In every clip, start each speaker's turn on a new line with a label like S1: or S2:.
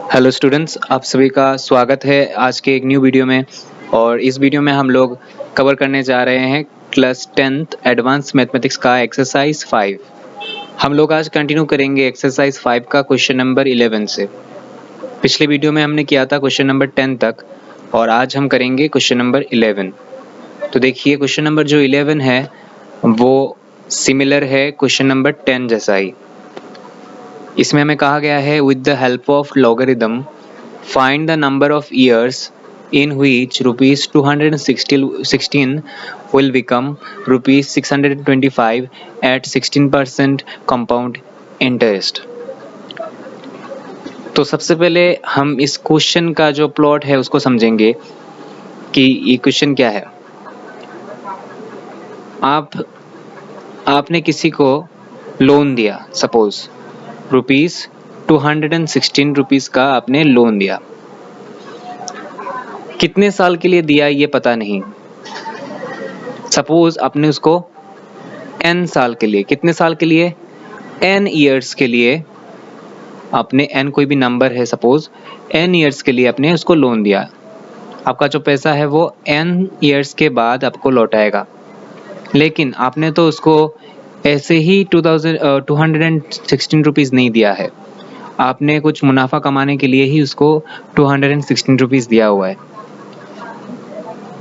S1: Hello students, आप सभी का स्वागत है आज के एक न्यू वीडियो में। और इस वीडियो में हम लोग कवर करने जा रहे हैं क्लास 10th एडवांस मैथमेटिक्स का एक्सरसाइज 5। हम लोग आज कंटिन्यू करेंगे एक्सरसाइज 5 का क्वेश्चन नंबर 11 से। पिछले वीडियो में हमने किया था क्वेश्चन नंबर 10 तक और आज हम करेंगे क्वेश्चन नंबर 11। तो देखिए, क्वेश्चन नंबर जो 11 है वो सिमिलर है क्वेश्चन नंबर 10 जैसा ही। इसमें हमें कहा गया है with the help of logarithm find the number of years in which rupees 216 will become rupees 625 at 16% compound interest। तो सबसे पहले हम इस क्वेश्चन का जो प्लॉट है उसको समझेंगे कि ये क्वेश्चन क्या है। आपने किसी को लोन दिया, सपोज रुपीस 216 रुपीस का आपने लोन दिया। कितने साल के लिए दिया ये पता नहीं। सपोज आपने उसको n साल के लिए, कितने साल के लिए, n ईयर्स के लिए आपने, n कोई भी नंबर है, सपोज n ईयर्स के लिए आपने उसको लोन दिया। आपका जो पैसा है वो n ईयर्स के बाद आपको लौटाएगा। लेकिन आपने तो उसको ऐसे ही 216 रुपीज़ नहीं दिया है, आपने कुछ मुनाफा कमाने के लिए ही उसको 216 रुपीज़ दिया हुआ है।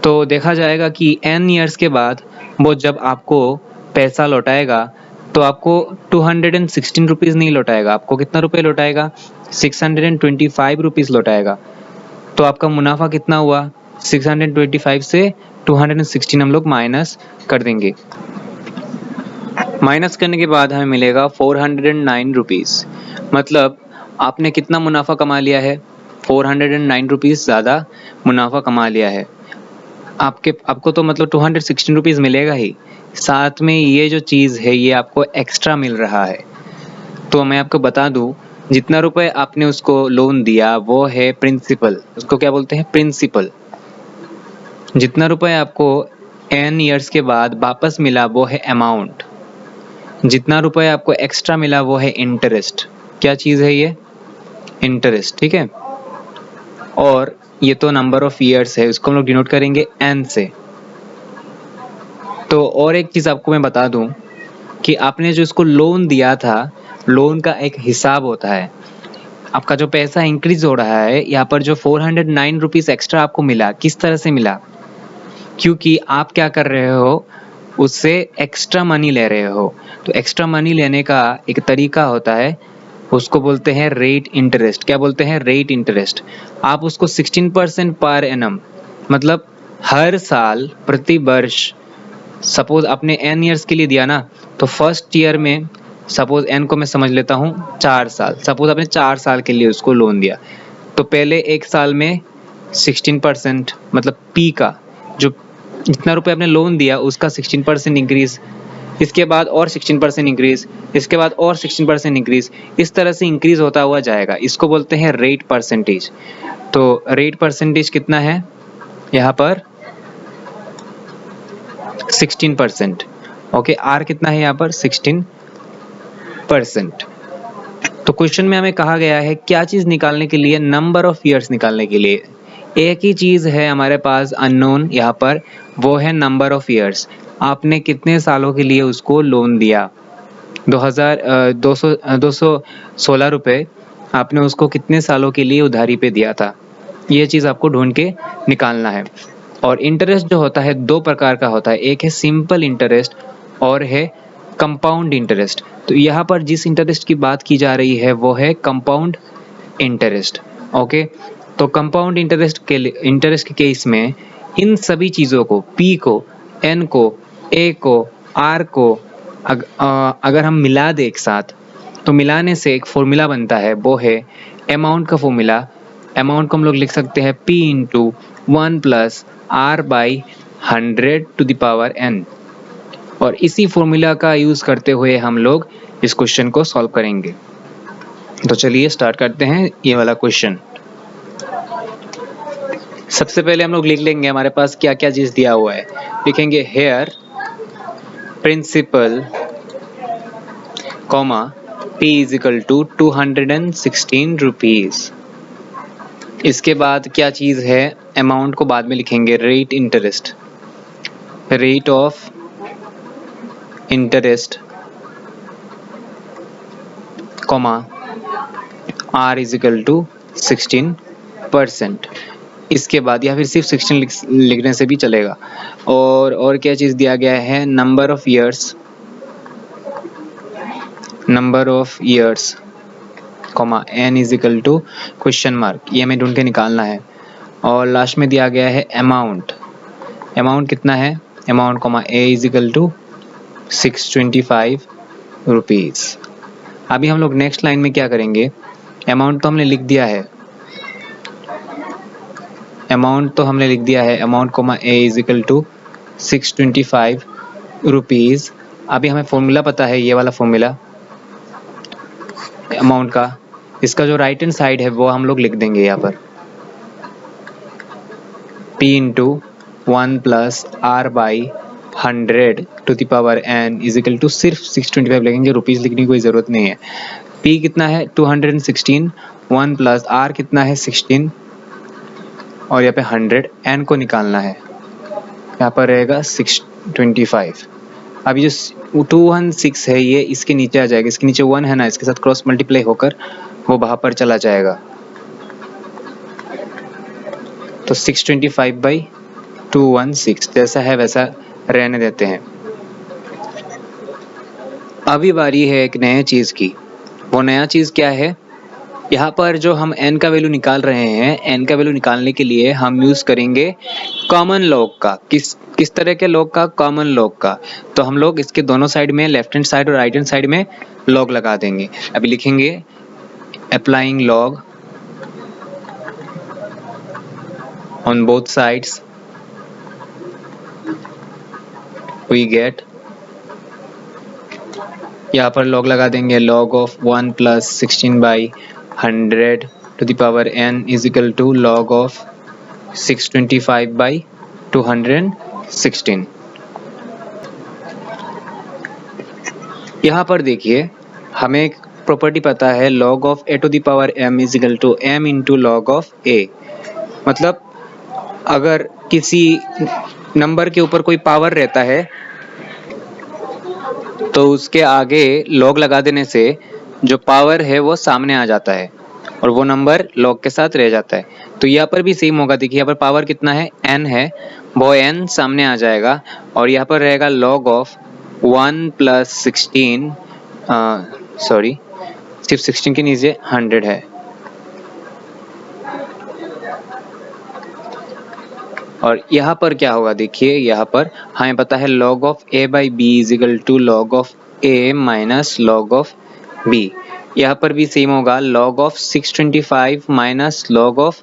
S1: तो देखा जाएगा कि n ईयर्स के बाद वो जब आपको पैसा लौटाएगा तो आपको 216 रुपीज़ नहीं लौटाएगा, आपको कितना रुपए लौटाएगा, 625 रुपीज़ लौटाएगा। तो आपका मुनाफा कितना हुआ, 625 से 216 हम लोग माइनस कर देंगे। माइनस करने के बाद हमें मिलेगा 409 रुपीज़। मतलब आपने कितना मुनाफा कमा लिया है, 409 रुपीज़ ज़्यादा मुनाफा कमा लिया है। आपको तो मतलब 216 रुपीज़ मिलेगा ही, साथ में ये जो चीज़ है ये आपको एक्स्ट्रा मिल रहा है। तो मैं आपको बता दूं, जितना रुपए आपने उसको लोन दिया वो है प्रिंसिपल, उसको क्या बोलते हैं, प्रिंसिपल। जितना रुपए आपको n ईयर्स के बाद वापस मिला वो है अमाउंट। जितना रुपए आपको एक्स्ट्रा मिला वो है इंटरेस्ट। क्या चीज़ है ये, इंटरेस्ट, ठीक है। और ये तो नंबर ऑफ ईयर्स है, उसको हम लोग डिनोट करेंगे n से। तो और एक चीज़ आपको मैं बता दूं कि आपने जो इसको लोन दिया था, लोन का एक हिसाब होता है। आपका जो पैसा इंक्रीज हो रहा है, यहाँ पर जो 409 रुपीज़ एक्स्ट्रा आपको मिला, किस तरह से मिला, क्योंकि आप क्या कर रहे हो, उससे एक्स्ट्रा मनी ले रहे हो। तो एक्स्ट्रा मनी लेने का एक तरीका होता है, उसको बोलते हैं रेट इंटरेस्ट। क्या बोलते हैं, रेट इंटरेस्ट। आप उसको 16% पर एनम, मतलब हर साल, प्रति वर्ष। सपोज आपने n ईयर्स के लिए दिया ना, तो फर्स्ट ईयर में, सपोज n को मैं समझ लेता हूँ 4 साल, सपोज आपने 4 साल के लिए उसको लोन दिया, तो पहले एक साल में 16%, मतलब p का जो जितना रुपए आपने लोन दिया उसका 16% इंक्रीज, इसके बाद और 16% इंक्रीज, इसके बाद और 16% इंक्रीज, इस तरह से इंक्रीज होता हुआ जाएगा। इसको बोलते हैं रेट परसेंटेज। तो रेट परसेंटेज कितना है यहाँ पर, 16%। ओके, आर कितना है यहाँ पर, 16%। तो क्वेश्चन में हमें कहा गया है क्या चीज़ निकालने के लिए, नंबर ऑफ ईयर्स निकालने के लिए। एक ही चीज़ है हमारे पास अननोन यहाँ पर, वो है नंबर ऑफ ईयर्स। आपने कितने सालों के लिए उसको लोन दिया, 216 रुपये आपने उसको कितने सालों के लिए उधारी पे दिया था, ये चीज़ आपको ढूंढ के निकालना है। और इंटरेस्ट जो होता है दो प्रकार का होता है, एक है सिंपल इंटरेस्ट और है कंपाउंड इंटरेस्ट। तो यहाँ पर जिस इंटरेस्ट की बात की जा रही है वो है कंपाउंड इंटरेस्ट। ओके, तो कंपाउंड इंटरेस्ट के केस में इन सभी चीज़ों को, P को, N को, A को, R को अगर हम मिला दें एक साथ, तो मिलाने से एक फॉर्मूला बनता है, वो है अमाउंट का फॉर्मूला। अमाउंट को हम लोग लिख सकते हैं P into 1 plus R by 100 to the power N। और इसी फॉर्मूला का यूज़ करते हुए हम लोग इस क्वेश्चन को सॉल्व करेंगे। तो चलिए स्टार्ट करते हैं ये वाला क्वेश्चन। सबसे पहले हम लोग लिख लेंगे हमारे पास क्या क्या चीज़ दिया हुआ है। लिखेंगे here principal comma P is equal to 216 rupees. इसके बाद क्या चीज़ है, अमाउंट को बाद में लिखेंगे, rate interest, rate of interest comma R is equal to 16%। इसके बाद या फिर सिर्फ 16 लिखने से भी चलेगा। और क्या चीज़ दिया गया है, number of years comma n is equal to question mark, ये हमें ढूंढ के निकालना है। और लास्ट में दिया गया है अमाउंट कितना है, amount comma a is equal to 625 rupees. अभी हम लोग नेक्स्ट लाइन में क्या करेंगे, अमाउंट तो हमने लिख दिया है, amount comma a is equal to 625 rupees. अभी हमें फॉर्मूला पता है, ये वाला फॉर्मूला अमाउंट का, इसका जो राइट हैंड साइड है वो हम लोग लिख देंगे यहाँ पर, p into 1 plus R by 100 to the power n is equal to, सिर्फ 625 लिखेंगे, रुपीज़ लिखने की कोई ज़रूरत नहीं है। p कितना है 216, 1 प्लस r कितना है 16 और यहाँ पे 100, n को निकालना है, यहाँ पर रहेगा 625। अब ये 216 है, ये इसके नीचे आ जाएगा, इसके नीचे 1 है ना, इसके साथ क्रॉस मल्टीप्लाई होकर वो वहाँ पर चला जाएगा, तो 625 बाई 216 जैसा है वैसा रहने देते हैं। अभी बारी है एक नया चीज़ की, वो नया चीज़ क्या है, यहाँ पर जो हम n का वैल्यू निकाल रहे हैं, n का वैल्यू निकालने के लिए हम यूज़ करेंगे कॉमन लॉग का। किस तरह के लॉग का, कॉमन लॉग का। तो हम लोग इसके दोनों साइड में, लेफ्ट हैंड साइड और राइट हैंड साइड में लॉग लगा देंगे। अभी लिखेंगे applying log on both sides, we get, यहाँ पर लॉग लगा देंगे, log of 1 plus 16 by 100 to the power n is equal to log of 625 by 216। यहाँ पर देखिए हमें एक प्रॉपर्टी पता है, log of a to the power m is equal to m into log of a। मतलब अगर किसी नंबर के ऊपर कोई पावर रहता है तो उसके आगे log लगा देने से जो पावर है वो सामने आ जाता है और वो नंबर log के साथ रह जाता है। तो यहाँ पर भी सेम होगा, देखिए यहाँ पर पावर कितना है, n है, वो n सामने आ जाएगा और यहाँ पर रहेगा log ऑफ 1 प्लस 16, सिर्फ 16 के नीचे 100 है, और यहाँ पर क्या होगा, देखिए यहाँ पर हमें पता है log of a by B is equal to log of a minus log of b। यहाँ पर भी सेम होगा, log of 625 minus log of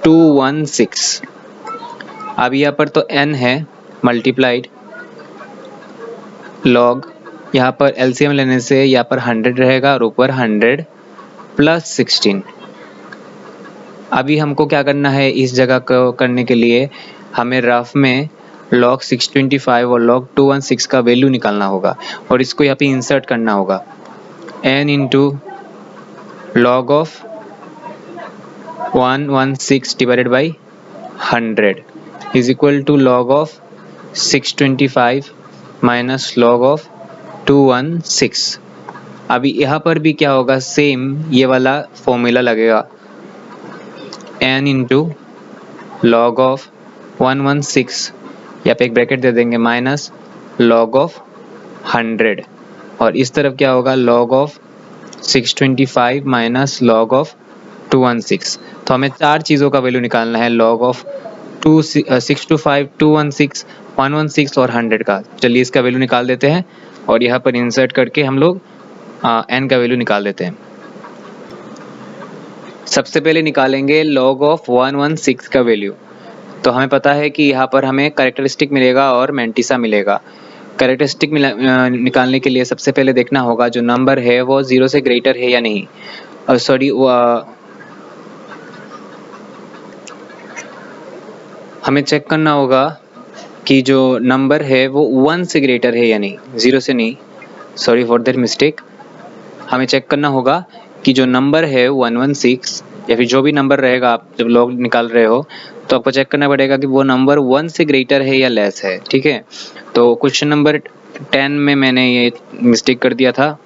S1: 216। अब यहाँ पर तो n है मल्टीप्लाइड log, यहाँ पर LCM लेने से यहाँ पर 100 रहेगा और ऊपर 100 प्लस 16। अभी हमको क्या करना है, इस जगह को करने के लिए हमें रफ में log 625 और log 216 का वैल्यू निकालना होगा और इसको यहाँ पे इंसर्ट करना होगा, n into log of 116 divided by 100 is equal to log of 625 minus log of 216। अभी यहाँ पर भी क्या होगा, सेम ये वाला फॉर्मूला लगेगा, n इंटू लॉग ऑफ 116, यहाँ पे एक ब्रैकेट दे देंगे, माइनस लॉग ऑफ 100 और इस तरफ क्या होगा, log of 625 minus log of 216। तो हमें चार चीज़ों का वैल्यू निकालना है, लॉग ऑफ 625, 216, 116 और 100 का। चलिए इसका वैल्यू निकाल देते हैं और यहाँ पर इंसर्ट करके हम लोग n का वैल्यू निकाल देते हैं। सबसे पहले निकालेंगे log ऑफ 116 का वैल्यू। तो हमें पता है कि यहाँ पर हमें कैरेक्टरिस्टिक मिलेगा और मैंटिसा मिलेगा। कैरेक्टरिस्टिक निकालने के लिए सबसे पहले देखना होगा जो नंबर है वो 0 से ग्रेटर है या नहीं, हमें चेक करना होगा कि जो नंबर है वो 1 से ग्रेटर है या नहीं, 0 से नहीं, सॉरी फॉर दैट मिस्टेक। हमें चेक करना होगा कि जो नंबर है 116 या फिर जो भी नंबर रहेगा, आप जब लॉग निकाल रहे हो तो आपको चेक करना पड़ेगा कि वो नंबर 1 से ग्रेटर है या लेस है, ठीक है। तो क्वेश्चन नंबर 10 में मैंने ये मिस्टेक कर दिया था,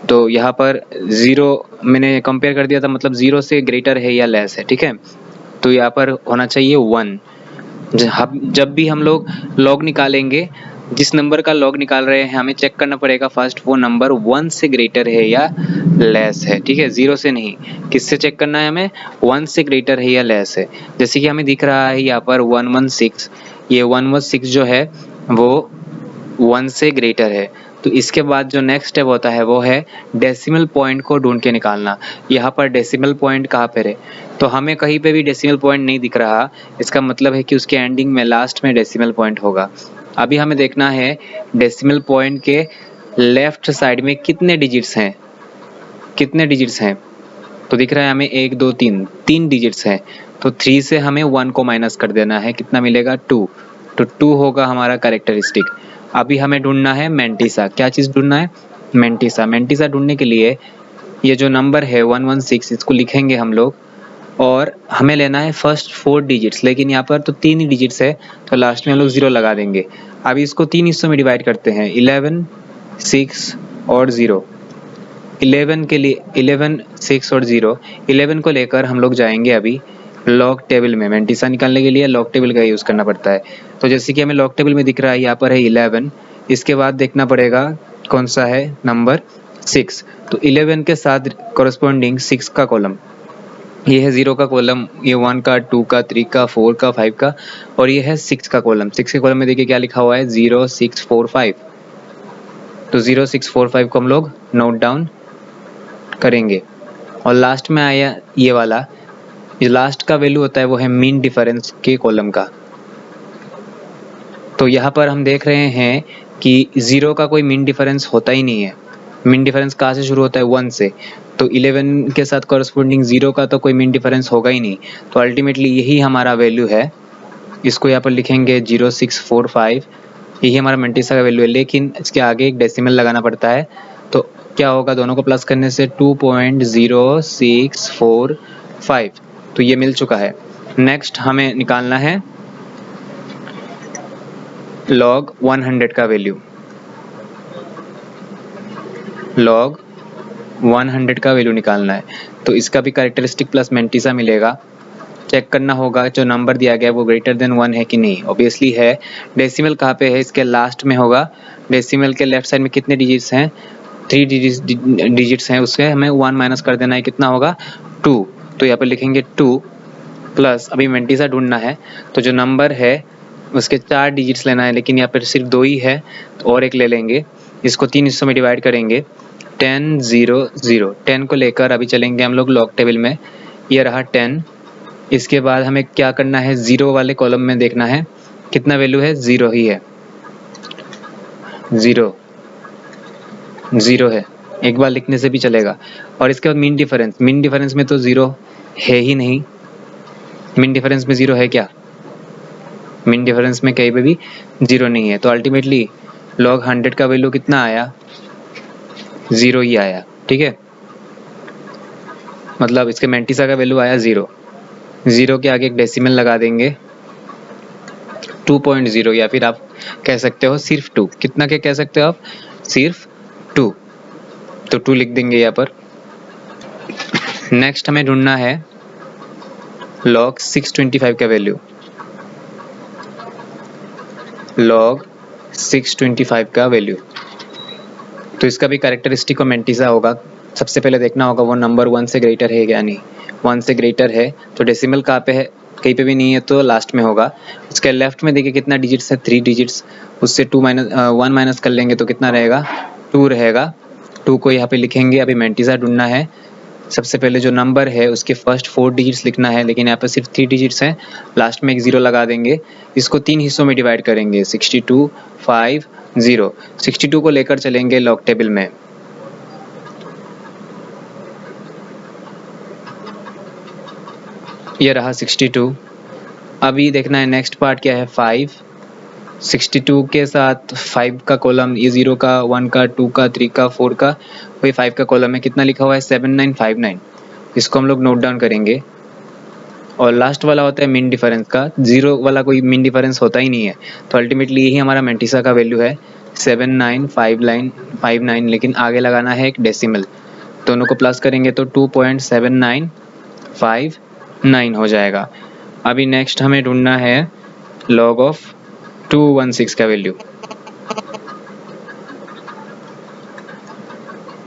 S1: तो यहाँ पर 0 मैंने कंपेयर कर दिया था, मतलब 0 से ग्रेटर है या लेस है, ठीक है। तो यहाँ पर होना चाहिए 1। जब भी हम लोग लॉग निकालेंगे, जिस नंबर का लॉग निकाल रहे हैं, हमें चेक करना पड़ेगा फर्स्ट वो नंबर 1 से ग्रेटर है या लेस है, ठीक है, 0 से नहीं। किससे चेक करना है हमें? 1 से ग्रेटर है या लेस है। जैसे कि हमें दिख रहा है यहाँ पर 116, ये 116 जो है वो 1 से ग्रेटर है। तो इसके बाद जो नेक्स्ट स्टेप होता है वो है डेसिमल पॉइंट को ढूंढ के निकालना। यहाँ पर डेसिमल पॉइंट कहाँ पर है? तो हमें कहीं पे भी डेसिमल पॉइंट नहीं दिख रहा, इसका मतलब है कि उसके एंडिंग में लास्ट में डेसिमल पॉइंट होगा। अभी हमें देखना है डेसिमल पॉइंट के लेफ्ट साइड में कितने डिजिट्स हैं, कितने डिजिट्स हैं। तो दिख रहा है हमें 1 2 3 3 डिजिट्स हैं। तो 3 से हमें 1 को माइनस कर देना है, कितना मिलेगा? 2। तो 2 होगा हमारा कैरेक्टरिस्टिक। अभी हमें ढूंढना है मेंटिसा। क्या चीज़ ढूंढना है? मेंटिसा। मेंटिसा ढूंढने के लिए ये जो नंबर है 116, इसको लिखेंगे हम लोग, और हमें लेना है फर्स्ट 4 डिजिट्स, लेकिन यहाँ पर तो 3 ही डिजिट्स है, तो लास्ट में हम लोग 0 लगा देंगे। अभी इसको 3 हिस्सों में डिवाइड करते हैं, 11, 6 और 0। 11 के लिए 11, 6 और 0, 11 को लेकर हम लोग जाएंगे अभी लॉग टेबल में। मेंटिसा निकालने के लिए लॉग टेबल का यूज़ करना पड़ता है। तो जैसे कि हमें लॉग टेबल में दिख रहा है, यहाँ पर है 11, इसके बाद देखना पड़ेगा कौन सा है नंबर 6। तो 11 के साथ कॉरस्पॉन्डिंग 6 का कॉलम, ये है 0 का कॉलम, ये 1 का, 2 का, 3 का, 4 का, 5 का, और ये है 6 का कॉलम। 6 के कॉलम में देखिए क्या लिखा हुआ है, 0 6 4 5। तो 0 6 4 5 को हम लोग नोट डाउन करेंगे। और लास्ट में आया ये वाला, ये लास्ट का वैल्यू होता है वो है मीन डिफरेंस के कॉलम का। तो यहाँ पर हम देख रहे हैं कि 0 का कोई मीन डिफरेंस होता ही नहीं है। मीन डिफरेंस कहाँ से शुरू होता है? 1 से। तो 11 के साथ कॉरस्पॉन्डिंग 0 का तो कोई मीन डिफरेंस होगा ही नहीं। तो अल्टीमेटली यही हमारा वैल्यू है। इसको यहाँ पर लिखेंगे 0645, यही हमारा मेंटिसा का वैल्यू है। लेकिन इसके आगे एक डेसिमल लगाना पड़ता है। तो क्या होगा? दोनों को प्लस करने से 2.0645, तो ये मिल चुका है। नेक्स्ट हमें निकालना है लॉग 100 का वैल्यू। लॉग 100 का वैल्यू निकालना है, तो इसका भी कैरेक्टरिस्टिक प्लस मेंटिसा मिलेगा। चेक करना होगा जो नंबर दिया गया है वो ग्रेटर देन 1 है कि नहीं। ऑब्वियसली है। डेसिमल कहाँ पे है? इसके लास्ट में होगा। डेसिमल के लेफ्ट साइड में कितने डिजिट्स हैं? 3 डिजिट्स हैं, उससे हमें 1 माइनस कर देना है, कितना होगा? 2। तो यहाँ पर लिखेंगे 2 प्लस, अभी मेंटिसा ढूंढना है, तो जो नंबर है उसके 4 डिजिट्स लेना है, लेकिन यहाँ पर सिर्फ 2 ही है, तो और एक ले लेंगे। इसको 3 हिस्सों में डिवाइड करेंगे, 10 0 0। 10 को लेकर अभी चलेंगे हम लोग लॉग टेबल में। ये रहा 10। इसके बाद हमें क्या करना है? 0 वाले कॉलम में देखना है कितना वैल्यू है। 0 ही है, 0 है, एक बार लिखने से भी चलेगा। और इसके बाद मीन डिफरेंस, मीन डिफरेंस में तो 0 है ही नहीं। मीन डिफरेंस में 0 है क्या? मीन डिफरेंस में कहीं पे भी 0 नहीं है। तो अल्टीमेटली लॉग 100 का वैल्यू कितना आया? 0 ही आया, ठीक है। मतलब इसके मेंटिसा का वैल्यू आया 0। 0 के आगे एक डेसिमल लगा देंगे, 2.0, या फिर आप कह सकते हो सिर्फ 2। कितना के कह सकते हो आप? सिर्फ 2। तो 2 लिख देंगे यहाँ पर। नेक्स्ट हमें ढूंढना है लॉग 625 का वैल्यू। लॉग 625 का वैल्यू, तो इसका भी कैरेक्टरिस्टिक और मेंटिसा होगा। सबसे पहले देखना होगा वो नंबर 1 से ग्रेटर है या नहीं। 1 से ग्रेटर है तो डेसिमल कहाँ पे है? कहीं पे भी नहीं है, तो लास्ट में होगा। उसके लेफ्ट में देखिए कितना डिजिट्स है? 3 डिजिट्स, उससे 1 माइनस कर लेंगे तो कितना रहेगा? 2 रहेगा। 2 को यहाँ पे लिखेंगे। अभी मेंटिसा ढूंढना है। सबसे पहले जो नंबर है उसके फर्स्ट 4 डिजिट्स लिखना है, लेकिन यहाँ पर सिर्फ 3 डिजिट्स हैं, लास्ट में एक 0 लगा देंगे। इसको 3 हिस्सों में डिवाइड करेंगे, 62 5 0। 62 को लेकर चलेंगे लॉग टेबल में। ये रहा 62। अभी देखना है नेक्स्ट पार्ट क्या है, 5। 62 के साथ 5 का कॉलम, ये 0 का, 1 का, 2 का, 3 का, 4 का, वही 5 का कॉलम है। कितना लिखा हुआ है? 7959। इसको हम लोग नोट डाउन करेंगे। और लास्ट वाला होता है मीन डिफरेंस का, जीरो वाला कोई मीन डिफरेंस होता ही नहीं है। तो अल्टीमेटली यही हमारा मेंटिसा का वैल्यू है 7959, लेकिन आगे लगाना है एक डेसिमल। दोनों को प्लस करेंगे तो 2.7959 हो जाएगा। अभी नेक्स्ट हमें ढूंढना है लॉग ऑफ 216 का वैल्यू।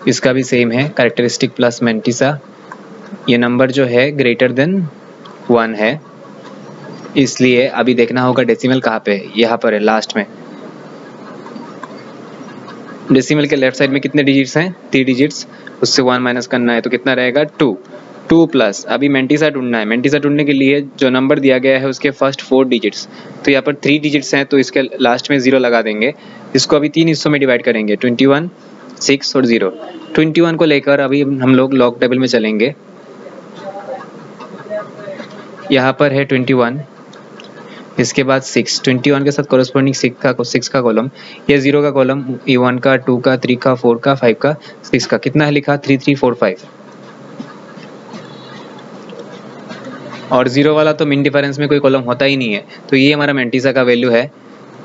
S1: इसका भी सेम है, कैरेक्टरिस्टिक प्लस मेंटिसा। ये नंबर जो है ग्रेटर देन 1 है, इसलिए अभी देखना होगा डेसिमल कहाँ पे है। यहाँ पर है लास्ट में। डेसिमल के लेफ्ट साइड में कितने डिजिट्स हैं? 3 डिजिट्स, उससे 1 माइनस करना है तो कितना रहेगा 2 प्लस। अभी मेंटिसा ढूंढना है। मेंटिसा ढूंढने के लिए जो नंबर दिया गया है उसके फर्स्ट 4 डिजिट्स, तो यहाँ पर 3 डिजिट्स हैं तो इसके लास्ट में 0 लगा देंगे। इसको अभी 3 हिस्सों में डिवाइड करेंगे, 21, 6 और 0। 21 को लेकर अभी हम लोग लॉग टेबल में चलेंगे। यहाँ पर है 21, इसके बाद 6, 21 के साथ कोरस्पॉन्डिंग 6 का कॉलम, ये 0 का कॉलम, ये 1 का, 2 का, 3 का, 4 का, 5 का, 6 का। कितना है लिखा? 3, 3, 4, 5। और 0 वाला तो मीन डिफरेंस में कोई कॉलम होता ही नहीं है, तो ये हमारा मेंटिसा का वैल्यू है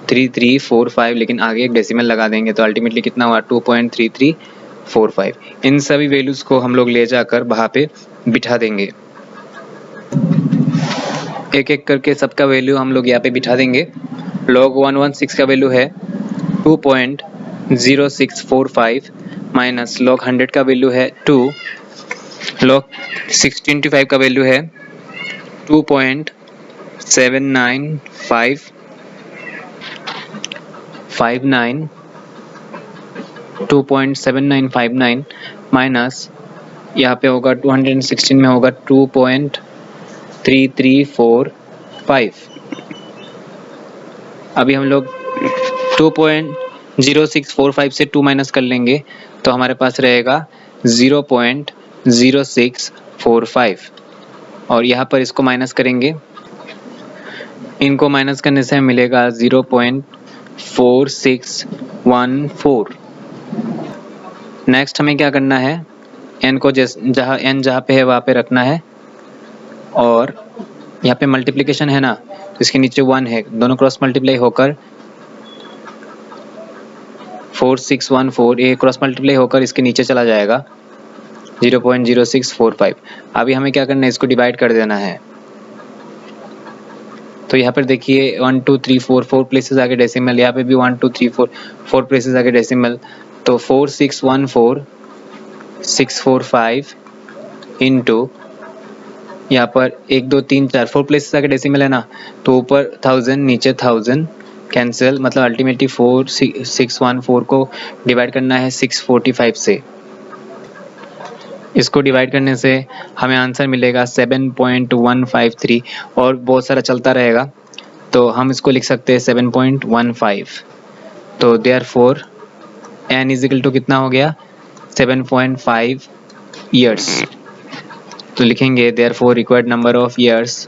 S1: 3, 3, 4, 5, लेकिन आगे एक डेसिमल लगा देंगे तो अल्टीमेटली कितना हुआ? 2.3345। इन सभी वैल्यूज को हम लोग ले जाकर वहाँ पे बिठा देंगे। एक एक करके सबका वैल्यू हम लोग यहाँ पे बिठा देंगे। लॉग 116 का वैल्यू है 2.0645 माइनस लॉग 100 का वैल्यू है 2, लॉग 625 का वैल्यू है 2.7959 माइनस यहाँ पे होगा 216 में होगा 2.3345। अभी हम लोग 2.0645 से 2 माइनस कर लेंगे तो हमारे पास रहेगा 0.0645, और यहाँ पर इसको माइनस करेंगे। इनको माइनस करने से मिलेगा 0.4614। नेक्स्ट हमें क्या करना है? n को जहाँ पे है वहाँ पे रखना है, और यहाँ पे मल्टीप्लिकेशन है ना, तो इसके नीचे 1 है, दोनों क्रॉस मल्टीप्लाई होकर 4614, ये क्रॉस मल्टीप्लाई होकर इसके नीचे चला जाएगा 0.0645। अभी हमें क्या करना है? इसको डिवाइड कर देना है। तो यहाँ पर देखिए 1 2 3 4 प्लेसेस आगे डेसिमल, यहाँ पे भी 1 2 3 4 प्लेसेस आगे डेसिमल, तो 4614645 इंटू यहाँ पर 1 2 3 4 4 प्लेसेस आगे डेसिमल है ना, तो ऊपर 1000 नीचे 1000 कैंसिल, मतलब अल्टीमेटली 4614 को डिवाइड करना है 645 से। इसको डिवाइड करने से हमें आंसर मिलेगा 7.153, और बहुत सारा चलता रहेगा तो हम इसको लिख सकते हैं 7.15। तो therefore n is equal to कितना हो गया? 7.5 ईयर्स। तो लिखेंगे therefore required number of years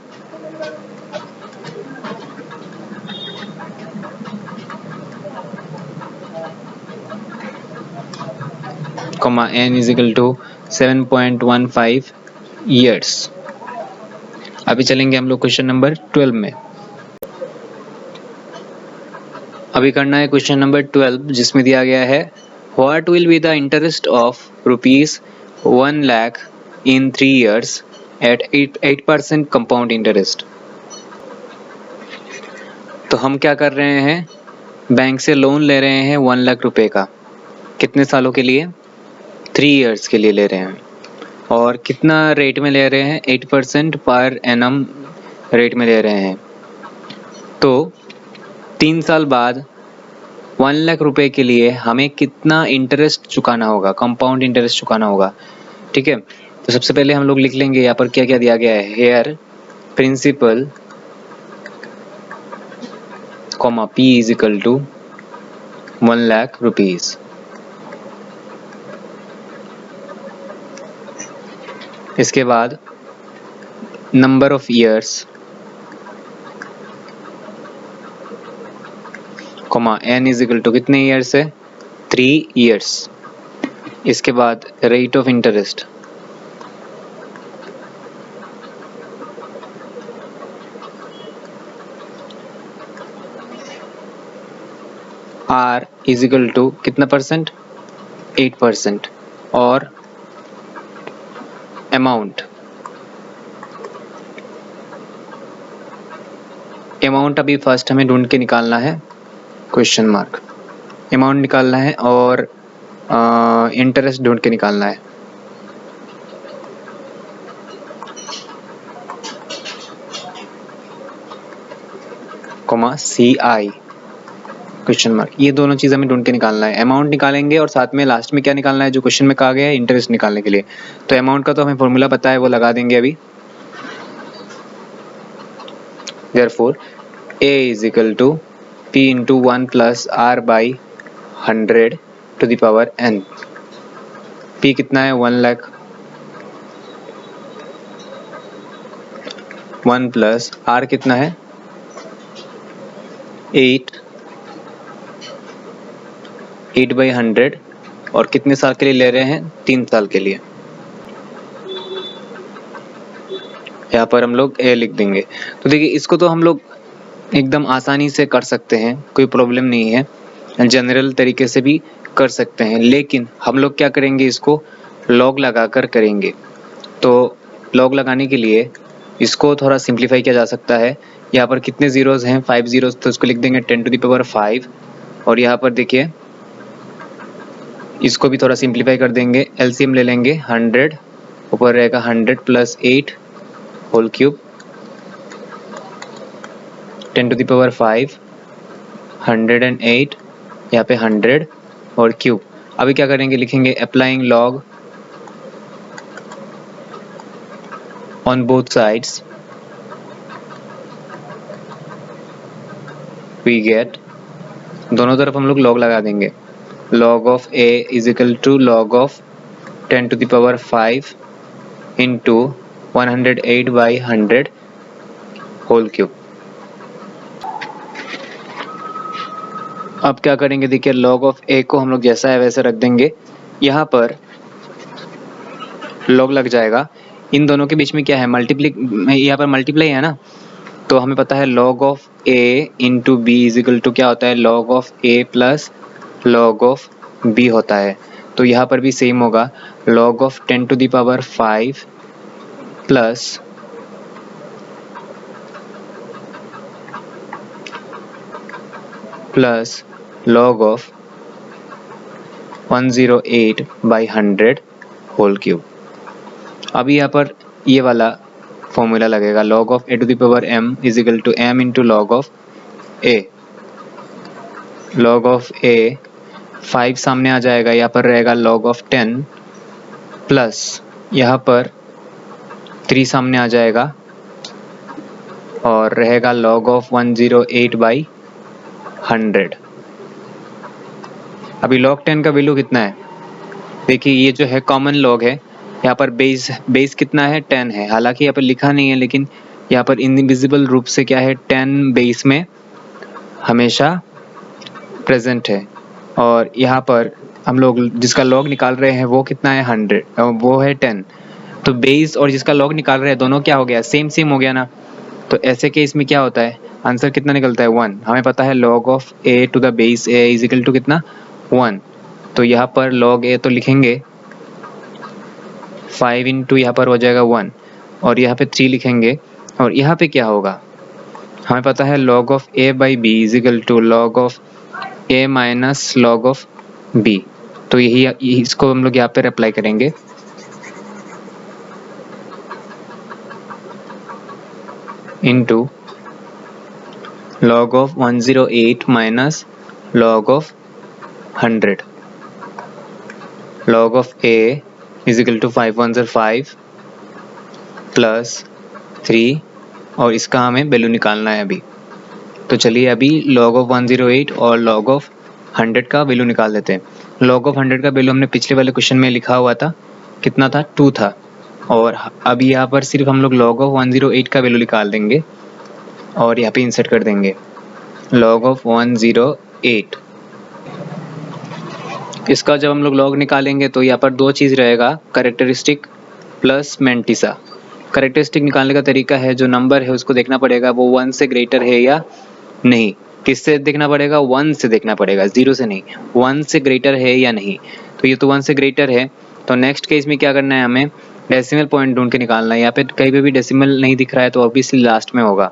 S1: comma n is equal to 7.15 years. अभी चलेंगे हम लोग क्वेश्चन नंबर 12 में। अभी करना है क्वेश्चन नंबर 12, जिसमें दिया गया है what will be the interest of ₹1 lakh in 3 years at 8% compound interest. तो हम क्या कर रहे हैं? बैंक से लोन ले रहे हैं 1 लाख रुपए का। कितने सालों के लिए? 3 years के लिए ले रहे हैं। और कितना रेट में ले रहे हैं? 8% पर एनम रेट में ले रहे हैं। तो 3 साल बाद 1 लाख रुपए के लिए हमें कितना इंटरेस्ट चुकाना होगा? कंपाउंड इंटरेस्ट चुकाना होगा। ठीक है, तो सबसे पहले हम लोग लिख लेंगे यहाँ पर क्या क्या दिया गया है। Here principal comma P is equal to 1 lakh rupees. इसके बाद number of years comma n is equal to कितने ईयर्स है? 3 years। इसके बाद rate of interest R is equal to कितना परसेंट, 8%, और अमाउंट अभी फर्स्ट हमें ढूंढ के निकालना है, क्वेश्चन मार्क, अमाउंट निकालना है और इंटरेस्ट ढूंढ के निकालना है। कॉमा CI क्वेश्चन मार्क, ये दोनों चीज़ हमें ढूंढ के निकालना है। अमाउंट निकालेंगे और साथ में लास्ट में क्या निकालना है, जो क्वेश्चन में कहा गया है इंटरेस्ट निकालने के लिए। तो अमाउंट का तो हमें फॉर्मूला पता है, वो लगा देंगे अभी। Therefore A is equal to P into 1 plus R by 100 to the power n। P कितना है, 1 लाख, 1 प्लस R कितना है, 8 by 100, और कितने साल के लिए ले रहे हैं, 3 साल के लिए। यहाँ पर हम लोग A लिख देंगे। तो देखिए इसको तो हम लोग एकदम आसानी से कर सकते हैं, कोई प्रॉब्लम नहीं है, जनरल तरीके से भी कर सकते हैं, लेकिन हम लोग क्या करेंगे, इसको लॉग लगाकर करेंगे। तो लॉग लगाने के लिए इसको थोड़ा सिंप्लीफाई किया जा सकता है। यहाँ पर कितने ज़ीरोज़ हैं, 5 ज़ीरोज़, तो इसको लिख देंगे 10 to the power 5। और यहाँ पर देखिए इसको भी थोड़ा सिंप्लीफाई कर देंगे, एलसीएम ले लेंगे, 100 ऊपर रहेगा 100 plus 8 whole cube, 10 to the power 5, 108, यहाँ पे 100 और क्यूब। अभी क्या करेंगे, लिखेंगे applying log on both sides, we get, दोनों तरफ हम लोग लॉग लगा देंगे। Log of A is equal to log of 10 to the power 5 into 108 by 100 whole cube. अब क्या करेंगे, देखिए लॉग ऑफ A को हम लोग जैसा है वैसे रख देंगे, यहाँ पर लॉग लग जाएगा। इन दोनों के बीच में क्या है, मल्टीप्लाई, यहाँ पर मल्टीप्लाई है ना, तो हमें पता है log of A into B is equal to क्या होता है, log of A plus log of B होता है। तो यहाँ पर भी सेम होगा, log of 10 to the power 5 plus log of 108 by 100 whole cube. अभी यहाँ पर ये वाला फॉर्मूला लगेगा, log of a to the power m is equal to m into log of a। log of a 5 सामने आ जाएगा, यहाँ पर रहेगा log of 10 प्लस यहाँ पर 3 सामने आ जाएगा और रहेगा log of 108 by 100। अभी log 10 का वैल्यू कितना है, देखिए ये जो है कॉमन लॉग है, यहाँ पर बेस कितना है, 10 है। हालांकि यहाँ पर लिखा नहीं है, लेकिन यहाँ पर इनविजिबल रूप से क्या है, 10 बेस में हमेशा प्रेजेंट है। और यहाँ पर हम लोग जिसका लॉग निकाल रहे हैं वो कितना है, 100, वो है 10। तो बेस और जिसका लॉग निकाल रहे हैं दोनों क्या हो गया, सेम हो गया ना। तो ऐसे केस में क्या होता है, आंसर कितना निकलता है, 1। हमें पता है log of a to the base a is equal to कितना, 1। तो यहाँ पर log a तो लिखेंगे 5 इंटू यहाँ पर हो जाएगा 1, और यहाँ पे 3 लिखेंगे, और यहाँ पे क्या होगा, हमें पता है log of a by b is equal to log of a minus log of b। तो यही इसको हम लोग यहाँ पे अप्लाई करेंगे। Into log of 108 minus log of 100। log of a is equal to 5 1 5 plus 3, और इसका हमें वैल्यू निकालना है अभी। तो चलिए अभी log of 108 और log of 100 का वैल्यू निकाल देते हैं। log of 100 का वैल्यू हमने पिछले वाले क्वेश्चन में लिखा हुआ था, कितना था, 2 था, और अभी यहाँ पर सिर्फ हम लोग log of 108 का वैल्यू निकाल देंगे और यहाँ पे इंसर्ट कर देंगे log of 108। इसका जब हम लोग लॉग निकालेंगे तो यहाँ पर दो चीज़ रहेगा, करेक्टरिस्टिक प्लस मैंटिसा। करेक्टरिस्टिक निकालने का तरीका है, जो नंबर है उसको देखना पड़ेगा वो 1 से ग्रेटर है या नहीं। किससे देखना पड़ेगा? 1 से देखना पड़ेगा, 0 से नहीं। 1 से ग्रेटर है या नहीं, तो ये तो 1 से ग्रेटर है। तो नेक्स्ट केस में क्या करना है, हमें डेसिमल पॉइंट ढूंढ के निकालना है। यहाँ पे कहीं पे भी डेसिमल नहीं दिख रहा है तो ऑब्वियसली लास्ट में होगा।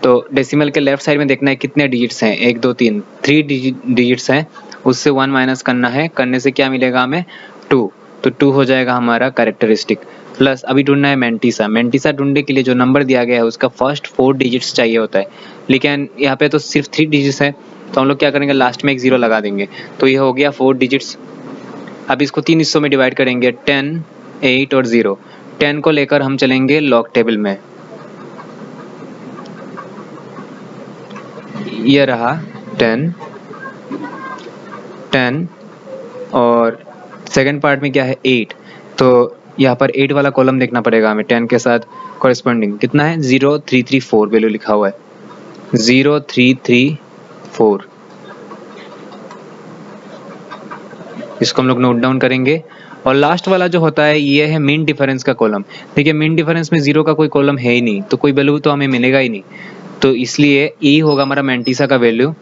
S1: तो डेसिमल के लेफ्ट साइड में देखना है कितने डिजिट्स हैं, 1 2 3, 3 डिजिट्स हैं, उससे 1 माइनस करना है। करने से क्या मिलेगा हमें? 2। तो 2 हो जाएगा हमारा कैरेक्टरिस्टिक। प्लस अभी ढूंढना है मेंटिसा। मेंटिसा ढूंढने के लिए जो नंबर दिया गया है उसका फर्स्ट 4 डिजिट्स चाहिए होता है, लेकिन यहाँ पे तो सिर्फ 3 डिजिट्स है, तो हम लोग क्या करेंगे, लास्ट में एक 0 लगा देंगे। तो ये हो गया 4 डिजिट्स। अब इसको 3 हिस्सों में डिवाइड करेंगे, 10, 8 और 0। 10 को लेकर हम चलेंगे लॉग टेबल में, ये रहा 10 और सेकंड पार्ट में क्या है 8। तो यहाँ पर 8 वाला कॉलम देखना पड़ेगा हमें, 10 के साथ कॉरेस्पॉन्डिंग कितना है, 0334 वैल्यू लिखा हुआ है, 0334। इसको हम लोग नोट डाउन करेंगे। और लास्ट वाला जो होता है ये है मीन डिफरेंस का कॉलम। देखिए मीन डिफरेंस में 0 का कोई कॉलम है ही नहीं, तो कोई वैल्यू तो हमें मिलेगा ही नहीं, तो इसलिए ई होगा हमारा मेंटिसा का वैल्यू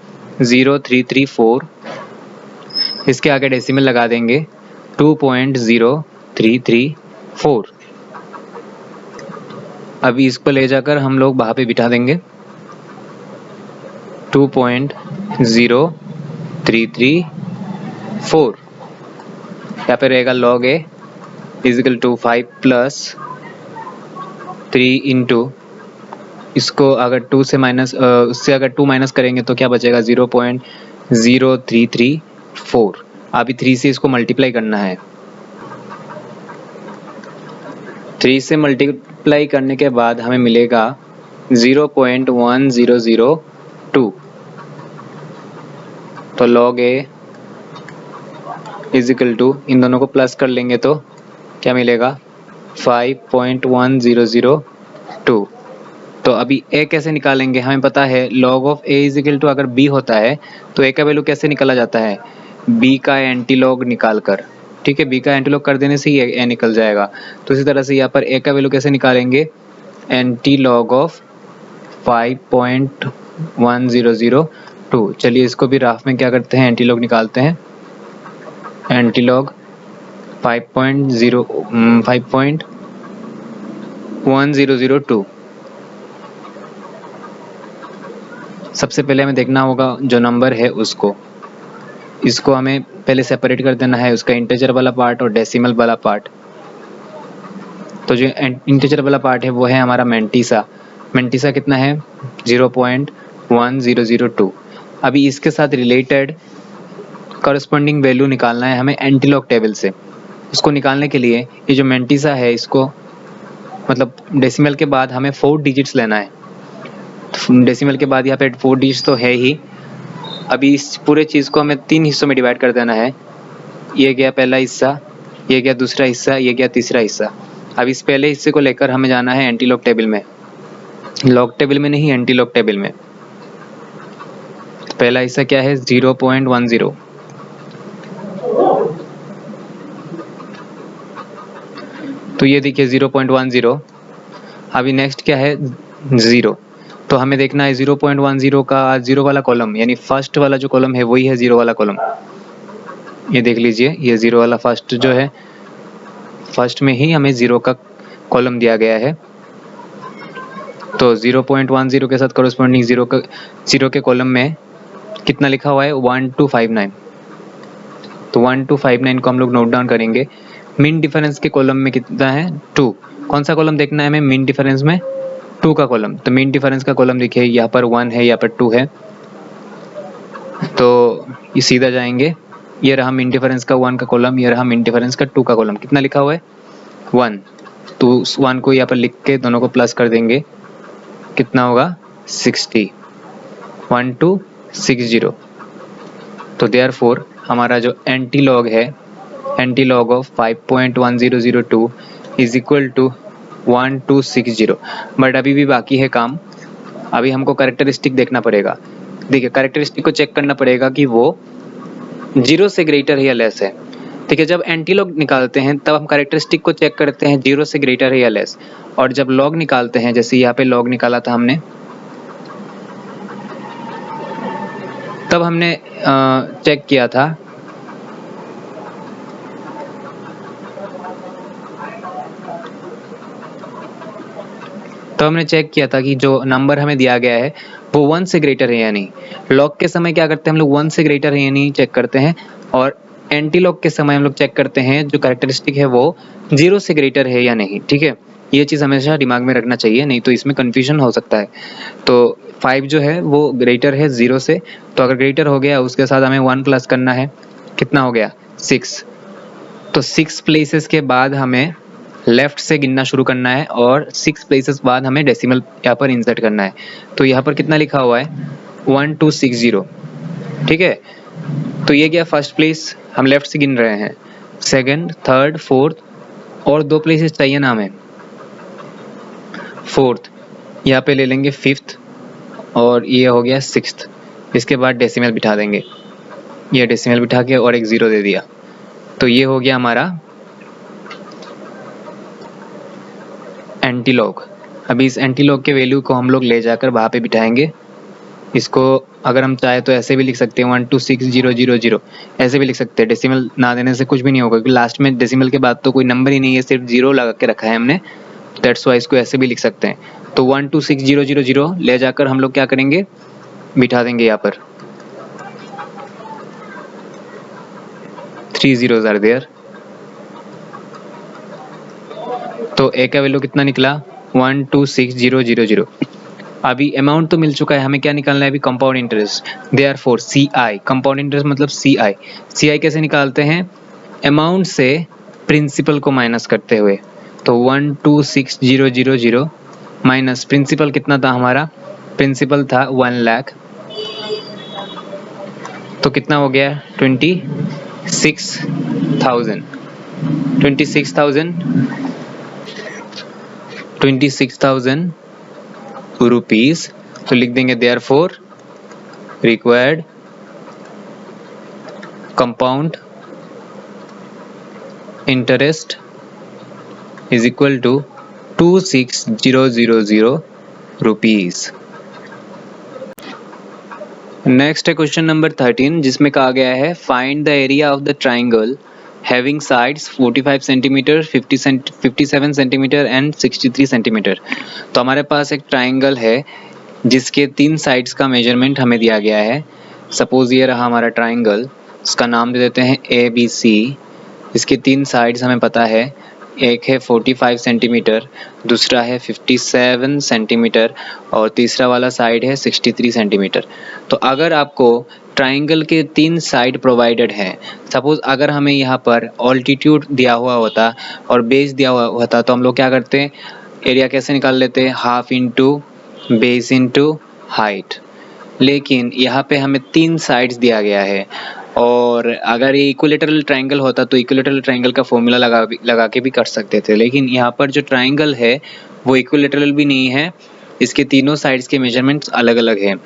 S1: 0334। इसके आगे डेसिमल लगा देंगे 2.0334। अभी इसको ले जाकर हम लोग वहाँ पे बिठा देंगे 2.0334। यहाँ पे रहेगा log a is equal to 5 plus 3 इंटू, इसको अगर 2 से माइनस उससे अगर 2 माइनस करेंगे तो क्या बचेगा, 0.0334। अभी 3 से इसको मल्टीप्लाई करना है। 3 से मल्टीप्लाई करने के बाद हमें मिलेगा 0.1002। तो log a इजिकल टू, इन दोनों को प्लस कर लेंगे तो क्या मिलेगा, 5.1002। तो अभी a कैसे निकालेंगे, हमें पता है log of a is equal to, अगर b होता है तो a का वैल्यू कैसे निकाला जाता है, b का एंटी लॉग निकाल कर। ठीक है, b का एंटी लॉग कर देने से ही a निकल जाएगा। तो इसी तरह से यहाँ पर a का वैल्यू कैसे निकालेंगे, एंटी लॉग ऑफ 5.1002। चलिए इसको भी राफ में क्या करते हैं, एंटी लॉग निकालते हैं। Anti log 5.1002। सबसे पहले हमें देखना होगा जो नंबर है उसको, इसको हमें पहले सेपरेट कर देना है, उसका इंटीजर वाला पार्ट और डेसिमल वाला पार्ट। तो जो इंटीजर वाला पार्ट है वो है हमारा मेंटिसा। मेंटिसा कितना है, 0.1002। अभी इसके साथ रिलेटेड कॉरेस्पॉन्डिंग वैल्यू निकालना है हमें एंटीलॉग टेबल से। उसको निकालने के लिए ये जो मेंटिसा है इसको, मतलब डेसिमल के बाद हमें 4 डिजिट्स लेना है। डेसिमल के बाद यहाँ पे 4 डिजिट्स तो है ही। अभी इस पूरे चीज़ को हमें 3 हिस्सों में डिवाइड कर देना है। ये गया पहला हिस्सा, ये गया दूसरा हिस्सा, ये गया तीसरा हिस्सा। अब इस पहले हिस्से को लेकर हमें जाना है एंटीलॉग टेबल में, लॉग टेबल में नहीं, एंटीलॉग टेबल में। तो पहला हिस्सा क्या है, 0.10। तो ये देखिए 0.10। अभी नेक्स्ट क्या है, 0। तो हमें देखना है 0.10 का 0 वाला कॉलम, यानी फर्स्ट वाला जो कॉलम है वही है 0 वाला कॉलम। ये देख लीजिए, ये 0 वाला फर्स्ट जो है, फर्स्ट में ही हमें 0 का कॉलम दिया गया है। तो 0.10 के साथ कॉरेस्पॉन्डिंग 0 के कॉलम में कितना लिखा हुआ है, 1259। तो 1259 को हम लोग नोट डाउन करेंगे। मीन डिफरेंस के कॉलम में कितना है, 2। कौन सा कॉलम देखना है हमें मीन डिफरेंस में, 2 का कॉलम। तो मीन डिफरेंस का कॉलम देखिए, यहाँ पर 1 है, यहाँ पर 2 है, तो ये सीधा जाएंगे। ये रहा मीन डिफरेंस का 1 का कॉलम, ये रहा मीन डिफरेंस का 2 का कॉलम। कितना लिखा हुआ है, 1। तो उस 1 को यहाँ पर लिख के दोनों को प्लस कर देंगे, कितना होगा, 60, 1260। तो देयरफॉर हमारा जो एंटीलॉग है, antilog of 5.1002 is equal to 1260। But अभी भी बाकी है काम। अभी हमको कैरेक्टरिस्टिक देखना पड़ेगा। देखिए कैरेक्टरिस्टिक को चेक करना पड़ेगा कि वो 0 से ग्रेटर है या लेस है। ठीक है, जब एंटीलॉग निकालते हैं तब हम कैरेक्टरिस्टिक को चेक करते हैं 0 से ग्रेटर है या लेस। और जब लॉग निकालते हैं, जैसे यहाँ पे लॉग निकाला था हमने, तब हमने चेक किया था कि जो नंबर हमें दिया गया है वो 1 से ग्रेटर है या नहीं। लॉक के समय क्या करते हैं हम लोग 1 से ग्रेटर है या नहीं चेक करते हैं, और एंटी लॉक के समय हम लोग चेक करते हैं जो कैरेक्टरिस्टिक है वो 0 से ग्रेटर है या नहीं। ठीक है, ये चीज़ हमेशा दिमाग में रखना चाहिए, नहीं तो इसमें कन्फ्यूजन हो सकता है। तो 5 जो है वो ग्रेटर है 0 से, तो अगर ग्रेटर हो गया उसके साथ हमें 1 प्लस करना है, कितना हो गया 6। तो 6 प्लेसेस के बाद हमें लेफ्ट से गिनना शुरू करना है और 6 प्लेसेस बाद हमें डेसिमल यहाँ पर इंसर्ट करना है। तो यहाँ पर कितना लिखा हुआ है 1260। ठीक है, तो ये क्या फर्स्ट प्लेस हम लेफ्ट से गिन रहे हैं, सेकंड, थर्ड, फोर्थ, और 2 प्लेसेस चाहिए ना हमें, फोर्थ यहाँ पे ले लेंगे, फिफ्थ, और ये हो गया सिक्स्थ। इसके बाद डेसिमल बिठा देंगे, ये डेसिमल बिठा के और एक 0 दे दिया, तो ये हो गया हमारा एंटी लॉग। अभी इस एंटी लॉग के वैल्यू को हम लोग ले जाकर वहाँ पे बिठाएंगे। इसको अगर हम चाहे तो ऐसे भी लिख सकते हैं 126000, ऐसे भी लिख सकते हैं। डेसिमल ना देने से कुछ भी नहीं होगा, क्योंकि लास्ट में डेसिमल के बाद तो कोई नंबर ही नहीं है, सिर्फ 0 लगा के रखा है हमने, दैट्स वाई इसको ऐसे भी लिख सकते हैं। तो 126000 ले जाकर हम लोग क्या करेंगे, बिठा देंगे यहाँ पर, 3 zeros are there। तो ए का वैल्यू कितना निकला 126000। अभी अमाउंट तो मिल चुका है, हमें क्या निकालना है अभी, कंपाउंड इंटरेस्ट। देयरफॉर सी आई, कंपाउंड इंटरेस्ट मतलब सी आई कैसे निकालते हैं, अमाउंट से प्रिंसिपल को माइनस करते हुए। तो 126000 माइनस प्रिंसिपल कितना था हमारा, प्रिंसिपल था 1 लाख, तो कितना हो गया 26,000 रुपीज। तो लिख देंगे therefore required compound interest is equal to 26,000 rupees. Next है क्वेश्चन नंबर 13, जिसमें कहा गया है find the area of the triangle having sides 45 centimetre, 57 centimetre and 63 centimetre. तो हमारे पास एक ट्राइंगल है जिसके 3 साइड्स का मेजरमेंट हमें दिया गया है। सपोज ये रहा हमारा ट्राइंगल, इसका नाम दे देते हैं ABC। इसके 3 साइड्स हमें पता है, एक है 45 सेंटीमीटर, दूसरा है 57 सेंटीमीटर और तीसरा वाला साइड है 63 सेंटीमीटर। तो अगर आपको ट्राइंगल के 3 साइड प्रोवाइडेड हैं, सपोज अगर हमें यहाँ पर ऑल्टीट्यूड दिया हुआ होता और बेस दिया हुआ होता, तो हम लोग क्या करते हैं, एरिया कैसे निकाल लेते हैं, half into base into height. लेकिन यहाँ पे हमें 3 साइड्स दिया गया है, और अगर ये इक्विलेटरल ट्राइंगल होता तो इक्विलेटरल ट्राइंगल का फॉर्मूला लगा के भी कर सकते थे। लेकिन यहाँ पर जो ट्राइंगल है वो इक्विलेटरल भी नहीं है, इसके तीनों साइड्स के मेजरमेंट्स अलग अलग हैं।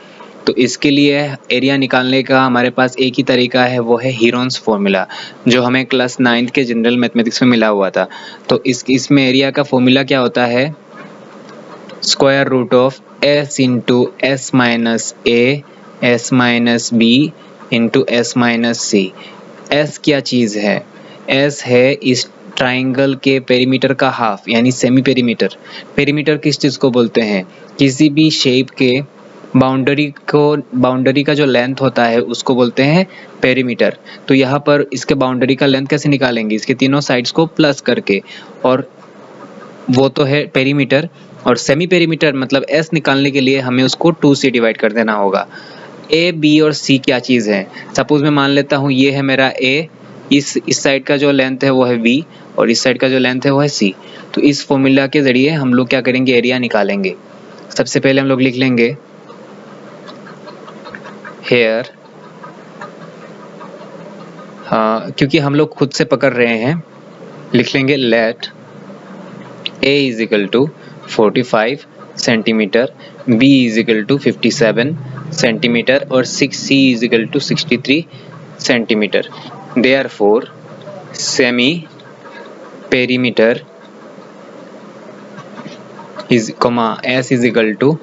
S1: तो इसके लिए एरिया निकालने का हमारे पास एक ही तरीका है, वो है हीरोन्स फॉर्मूला, जो हमें क्लास 9th के जनरल मैथमेटिक्स में मिला हुआ था। तो इसमें एरिया का फॉर्मूला क्या होता है, square root of s into s minus a s minus b into s minus c। s क्या चीज़ है, s है इस ट्राइंगल के पेरीमीटर का हाफ, यानी सेमी पेरीमीटर। पेरीमीटर किस चीज़ को बोलते हैं, किसी भी शेप के बाउंड्री का जो लेंथ होता है उसको बोलते हैं पेरीमीटर। तो यहाँ पर इसके बाउंड्री का लेंथ कैसे निकालेंगे, इसके तीनों साइड्स को प्लस करके, और वो तो है पेरीमीटर। और सेमी पेरीमीटर मतलब s निकालने के लिए हमें उसको 2 से डिवाइड कर देना होगा। a, b और c क्या चीज़ है, सपोज मैं मान लेता हूँ ये है मेरा a, इस साइड का जो लेंथ है वो है b और इस साइड का जो लेंथ है वो है c। तो इस फॉर्मूला के ज़रिए हम लोग क्या करेंगे, एरिया निकालेंगे। सबसे पहले हम लोग लिख लेंगे हेयर, क्योंकि हम लोग खुद से पकड़ रहे हैं, लिख लेंगे let a is equal to 45 centimetre, b is equal to 57 centimetre और 6c is equal to 63 centimetre. Therefore semi perimeter is s is equal to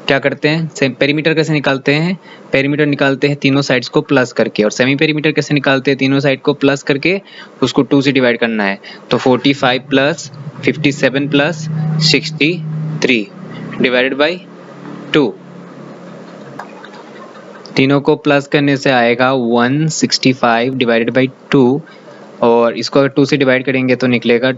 S1: क्या करते हैं, पेरीमीटर कैसे निकालते हैं, पेरीमीटर निकालते हैं तीनों साइड्स को प्लस करके, और सेमी पेरीमीटर कैसे निकालते हैं, तीनों साइड को प्लस करके उसको 2 से डिवाइड करना है। तो 45 प्लस 57 प्लस 63 डिवाइडेड बाई 2, तीनों को प्लस करने से आएगा 165 डिवाइडेड बाई 2, और इसको अगर 2 से डिवाइड करेंगे तो निकलेगा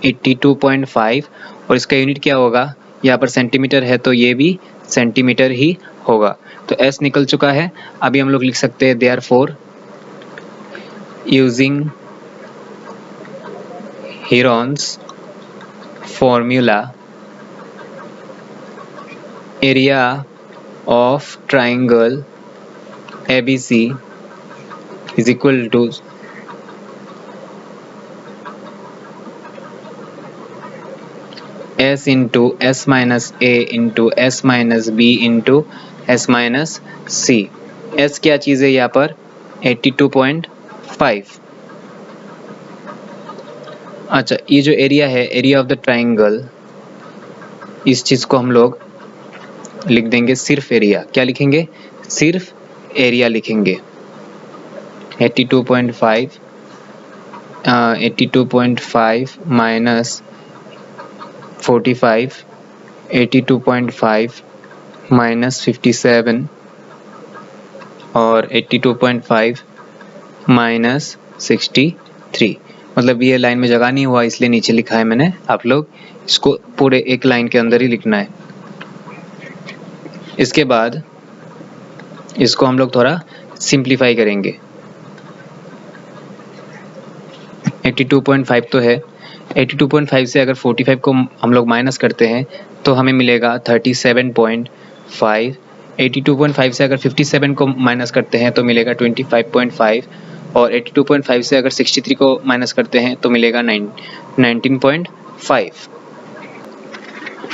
S1: 82.5, और इसका यूनिट क्या होगा, यहाँ पर सेंटीमीटर है तो ये भी सेंटीमीटर ही होगा। तो S निकल चुका है। अभी हम लोग लिख सकते हैं therefore using Heron's formula area of triangle ABC is equal to S into S minus A into S minus B into S minus C। S क्या चीज़ है यहाँ पर, 82.5। अच्छा, ये जो एरिया है, एरिया ऑफ द ट्राइंगल, इस चीज़ को हम लोग लिख देंगे सिर्फ एरिया। क्या लिखेंगे, सिर्फ एरिया लिखेंगे। 82.5 माइनस 45, 82.5 माइनस 57 और 82.5 माइनस 63। मतलब ये लाइन में जगह नहीं हुआ इसलिए नीचे लिखा है मैंने, आप लोग इसको पूरे एक लाइन के अंदर ही लिखना है। इसके बाद इसको हम लोग थोड़ा सिंप्लीफाई करेंगे। 82.5 तो है, 82.5 से अगर 45 को हम लोग माइनस करते हैं तो हमें मिलेगा 37.5। 82.5 से अगर 57 को माइनस करते हैं तो मिलेगा 25.5, और 82.5 से अगर 63 को माइनस करते हैं तो मिलेगा 19.5।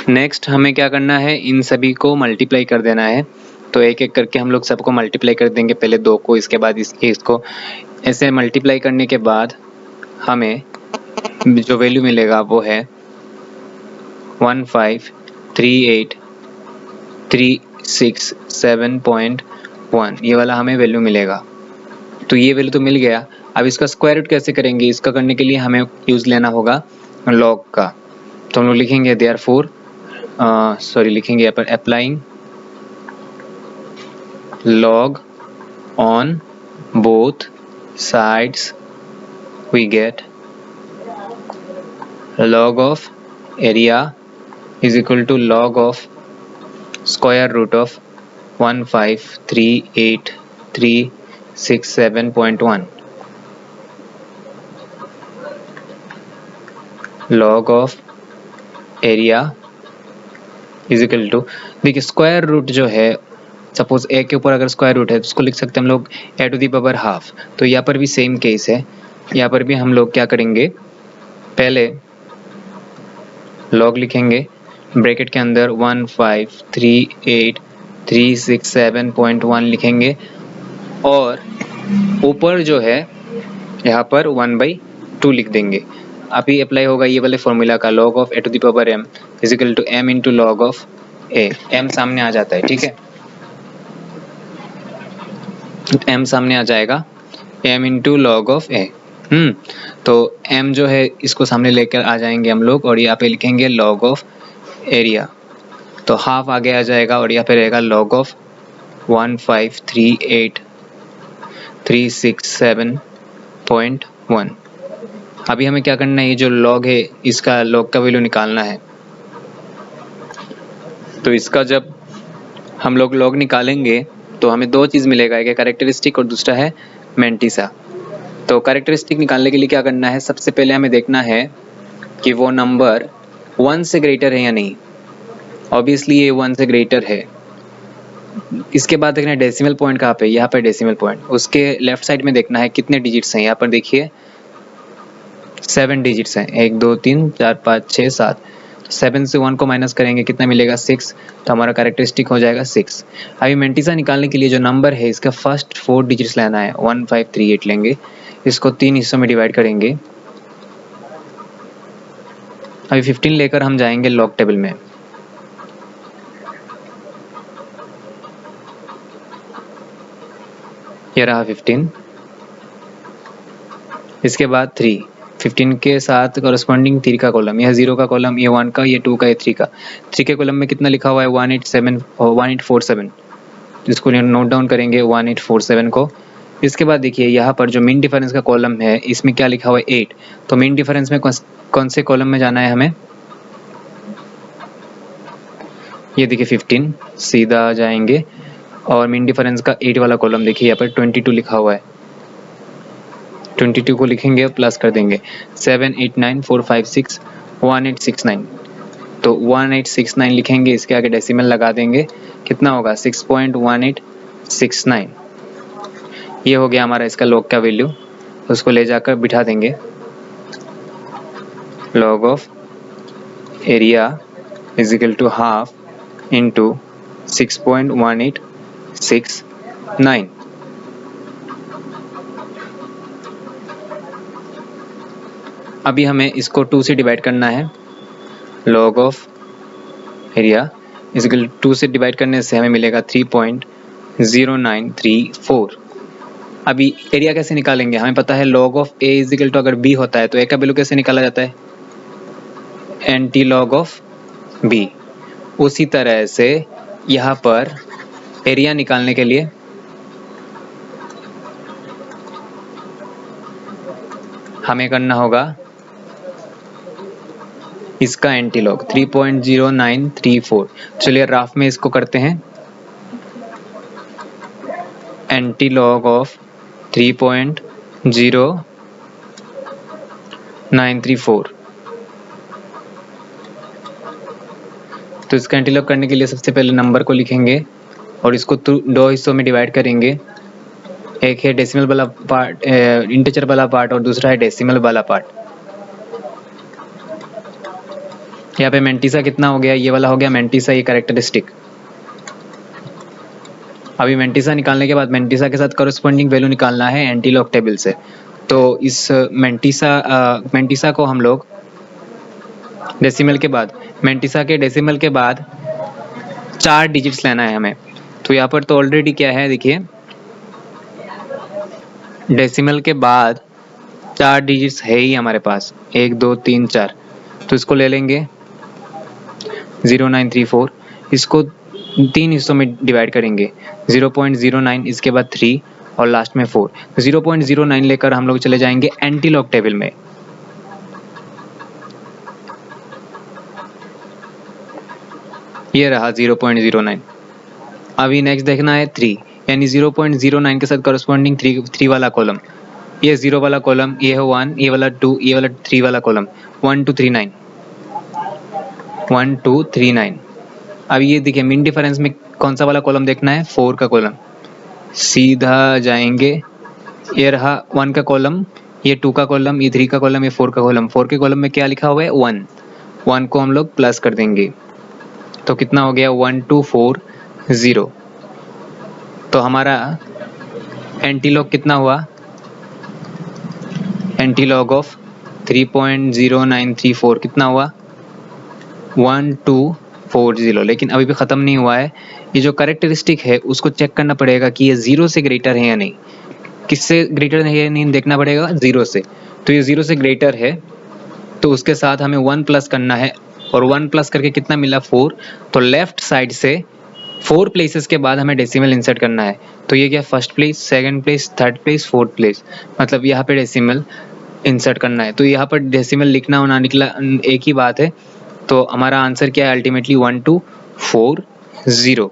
S1: नेक्स्ट हमें क्या करना है, इन सभी को मल्टीप्लाई कर देना है। तो एक एक करके हम लोग सबको मल्टीप्लाई कर देंगे, पहले 2 को, इसके बाद इसको। ऐसे मल्टीप्लाई करने के बाद हमें जो वैल्यू मिलेगा वो है 1536367.1, ये वाला हमें वैल्यू मिलेगा। तो ये वैल्यू तो मिल गया। अब इसका स्क्वायर रूट कैसे करेंगे, इसका करने के लिए हमें यूज़ लेना होगा लॉग का। तो हम लोग लिखेंगे देयरफॉर लिखेंगे यहाँ पर applying log on both sides, we get log of area is equal to log of square root of 1538367.1, log of area is equal to, देखिए स्क्वायर रूट जो है, सपोज ए के ऊपर अगर स्क्वायर रूट है तो उसको लिख सकते हैं हम लोग ए टू दी पावर हाफ। तो यहाँ पर भी सेम केस है, यहाँ पर भी हम लोग क्या करेंगे, पहले लॉग लिखेंगे ब्रैकेट के अंदर 1538367.1 लिखेंगे, और ऊपर जो है यहाँ पर 1/2 लिख देंगे। अभी अप्लाई होगा ये वाले फॉर्मूला का, log of A to the power m is equal to m into log of A. m सामने आ जाता है, ठीक है, m सामने आ जाएगा, m इंटू लॉग ऑफ ए। तो m जो है इसको सामने लेकर आ जाएंगे हम लोग, और यहाँ पे लिखेंगे लॉग ऑफ एरिया। तो हाफ आगे आ जाएगा, और यहाँ पे रहेगा लॉग ऑफ 1538367.1। अभी हमें क्या करना है, ये जो लॉग है इसका लॉग का वैल्यू निकालना है। तो इसका जब हम लोग लॉग निकालेंगे तो हमें 2 चीज़ मिलेगा, एक है कैरेक्टरिस्टिक और दूसरा है मैंटिसा। तो कैरेक्टरिस्टिक निकालने के लिए क्या करना है, सबसे पहले हमें देखना है कि वो नंबर 1 से ग्रेटर है या नहीं। ऑब्वियसली ये 1 से ग्रेटर है। इसके बाद देखना है डेसिमल पॉइंट कहाँ पे, यहाँ पे डेसिमल पॉइंट। उसके लेफ्ट साइड में देखना है कितने डिजिट्स हैं, यहाँ पर देखिए 7 डिजिट्स हैं, 1 2 3 4 5 6 7। 7 से 1 को माइनस करेंगे कितना मिलेगा, 6। तो हमारा कैरेक्टरिस्टिक हो जाएगा 6। अभी मैंटिसा निकालने के लिए जो नंबर है इसका फर्स्ट 4 डिजिट्स लेना है, 1538 लेंगे, इसको 3 हिस्सों में डिवाइड करेंगे। अभी 15 लेकर हम जाएंगे लॉग टेबल में। ये रहा 15, इसके बाद 3, 15 के साथ कॉरस्पॉन्डिंग 3 का कॉलम, यह 0 का कॉलम, ये 1 का, ये 2 का, ये 3 का। 3 के कॉलम में कितना लिखा हुआ है 1847, इसको नोट डाउन करेंगे 1847 को। इसके बाद देखिए यहाँ पर जो मीन डिफरेंस का कॉलम है इसमें क्या लिखा हुआ है 8, तो मीन डिफरेंस में कौन से कॉलम में जाना है हमें, ये देखिए 15 सीधा जाएंगे और मीन डिफरेंस का 8 वाला कॉलम देखिए यहाँ पर 22 लिखा हुआ है, 22 को लिखेंगे प्लस कर देंगे 7 8 9 4 5 6 1869, तो 1869 लिखेंगे, इसके आगे डेसिमल लगा देंगे, कितना होगा 6.1869। ये हो गया हमारा इसका लॉग का वैल्यू, उसको ले जाकर बिठा देंगे, log of area is equal to half into 6.1869। अभी हमें इसको 2 से डिवाइड करना है, log of area is equal to 2 से डिवाइड करने से हमें मिलेगा 3.0934। अभी एरिया कैसे निकालेंगे, हमें पता है log of A is equal to अगर बी होता है तो ए का वैल्यू कैसे निकाला जाता है, एंटी लॉग ऑफ बी। उसी तरह से यहाँ पर एरिया निकालने के लिए हमें करना होगा इसका एंटी लॉग 3.0934। चलिए राफ में इसको करते हैं, एंटी लॉग ऑफ 3.0934। तो इसका एंटी लॉग करने के लिए सबसे पहले नंबर को लिखेंगे और इसको 2 हिस्सों में डिवाइड करेंगे, एक है डेसिमल वाला पार्ट, इंटीजर वाला पार्ट, और दूसरा है डेसिमल वाला पार्ट। यहाँ पे मेंटिसा कितना हो गया, ये वाला हो गया मेंटिसा, ये कैरेक्टरिस्टिक। अभी मेंटिसा निकालने के बाद मेंटिसा के साथ कॉरस्पॉन्डिंग वैल्यू निकालना है एंटीलॉग टेबल से। तो इस मेंटिसा को हम लोग डेसिमल के बाद, मेंटिसा के डेसिमल के बाद 4 डिजिट्स लेना है हमें। तो यहाँ पर तो ऑलरेडी क्या है देखिए, डेसिमल के बाद 4 डिजिट्स है ही हमारे पास, 1 2 3 4। तो इसको ले लेंगे 0934, इसको 3 हिस्सों में डिवाइड करेंगे, 0.09, इसके बाद 3 और लास्ट में 4। 0.09 लेकर हम लोग चले जाएंगे एंटीलॉग टेबल में। ये रहा 0.09। अभी नेक्स्ट देखना है 3, यानी 0.09 के साथ कॉरस्पॉन्डिंग 3 वाला कॉलम, ये 0 वाला कॉलम, ये है 1, ये वाला 2, ये वाला 3 वाला कॉलम, 1 2 3 9, 1 2 3 9। अब ये देखिए मीन डिफरेंस में कौन सा वाला कॉलम देखना है, 4 का कॉलम, सीधा जाएंगे, ये रहा 1 का कॉलम, ये 2 का कॉलम, ये 3 का कॉलम, ये 4 का कॉलम। 4 के कॉलम में क्या लिखा हुआ है 1, 1 को हम लोग प्लस कर देंगे, तो कितना हो गया 1240। तो हमारा एंटीलॉग कितना हुआ, एंटीलॉग ऑफ 3.0934 कितना हुआ 1240। लेकिन अभी भी ख़त्म नहीं हुआ है, ये जो कैरेक्टरिस्टिक है उसको चेक करना पड़ेगा कि ये 0 से ग्रेटर है या नहीं। किससे ग्रेटर है या नहीं देखना पड़ेगा, 0 से। तो ये 0 से ग्रेटर है तो उसके साथ हमें 1 प्लस करना है, और 1 प्लस करके कितना मिला 4। तो लेफ्ट साइड से 4 प्लेसेस के बाद हमें डेसिमल इंसर्ट करना है। तो ये क्या, first place, second place, third place, fourth place, मतलब यहाँ पे डेसिमल इंसर्ट करना है। तो यहाँ पर डेसिमल लिखना होना निकला एक ही बात है। तो हमारा आंसर क्या है अल्टीमेटली 1240।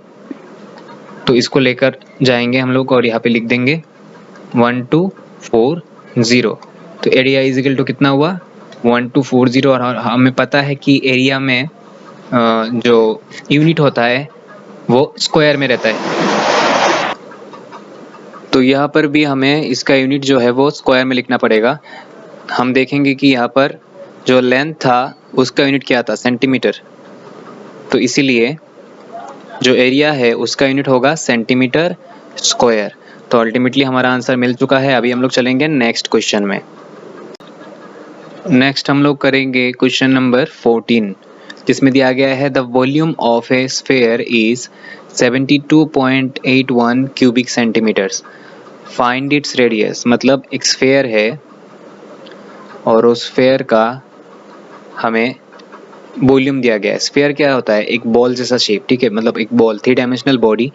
S1: तो इसको लेकर जाएंगे हम लोग और यहाँ पे लिख देंगे 1240। तो एरिया इज इक्वल टू कितना हुआ 1240, और हमें पता है कि एरिया में जो यूनिट होता है वो स्क्वायर में रहता है। तो यहाँ पर भी हमें इसका यूनिट जो है वो स्क्वायर में लिखना पड़ेगा। हम देखेंगे कि यहाँ पर जो लेंथ था उसका यूनिट क्या था, सेंटीमीटर। तो इसीलिए जो एरिया है उसका यूनिट होगा सेंटीमीटर स्क्वायर। तो अल्टीमेटली हमारा आंसर मिल चुका है। अभी हम लोग चलेंगे नेक्स्ट क्वेश्चन में। नेक्स्ट हम लोग करेंगे क्वेश्चन नंबर 14, जिसमें दिया गया है the volume of a sphere is 72.81 cubic centimetres. Find its radius, मतलब एक स्फेयर है और उस स्फेयर का हमें वॉल्यूम दिया गया है। स्फेयर क्या होता है? एक बॉल जैसा शेप, ठीक है, मतलब एक बॉल, 3 डायमेंशनल बॉडी,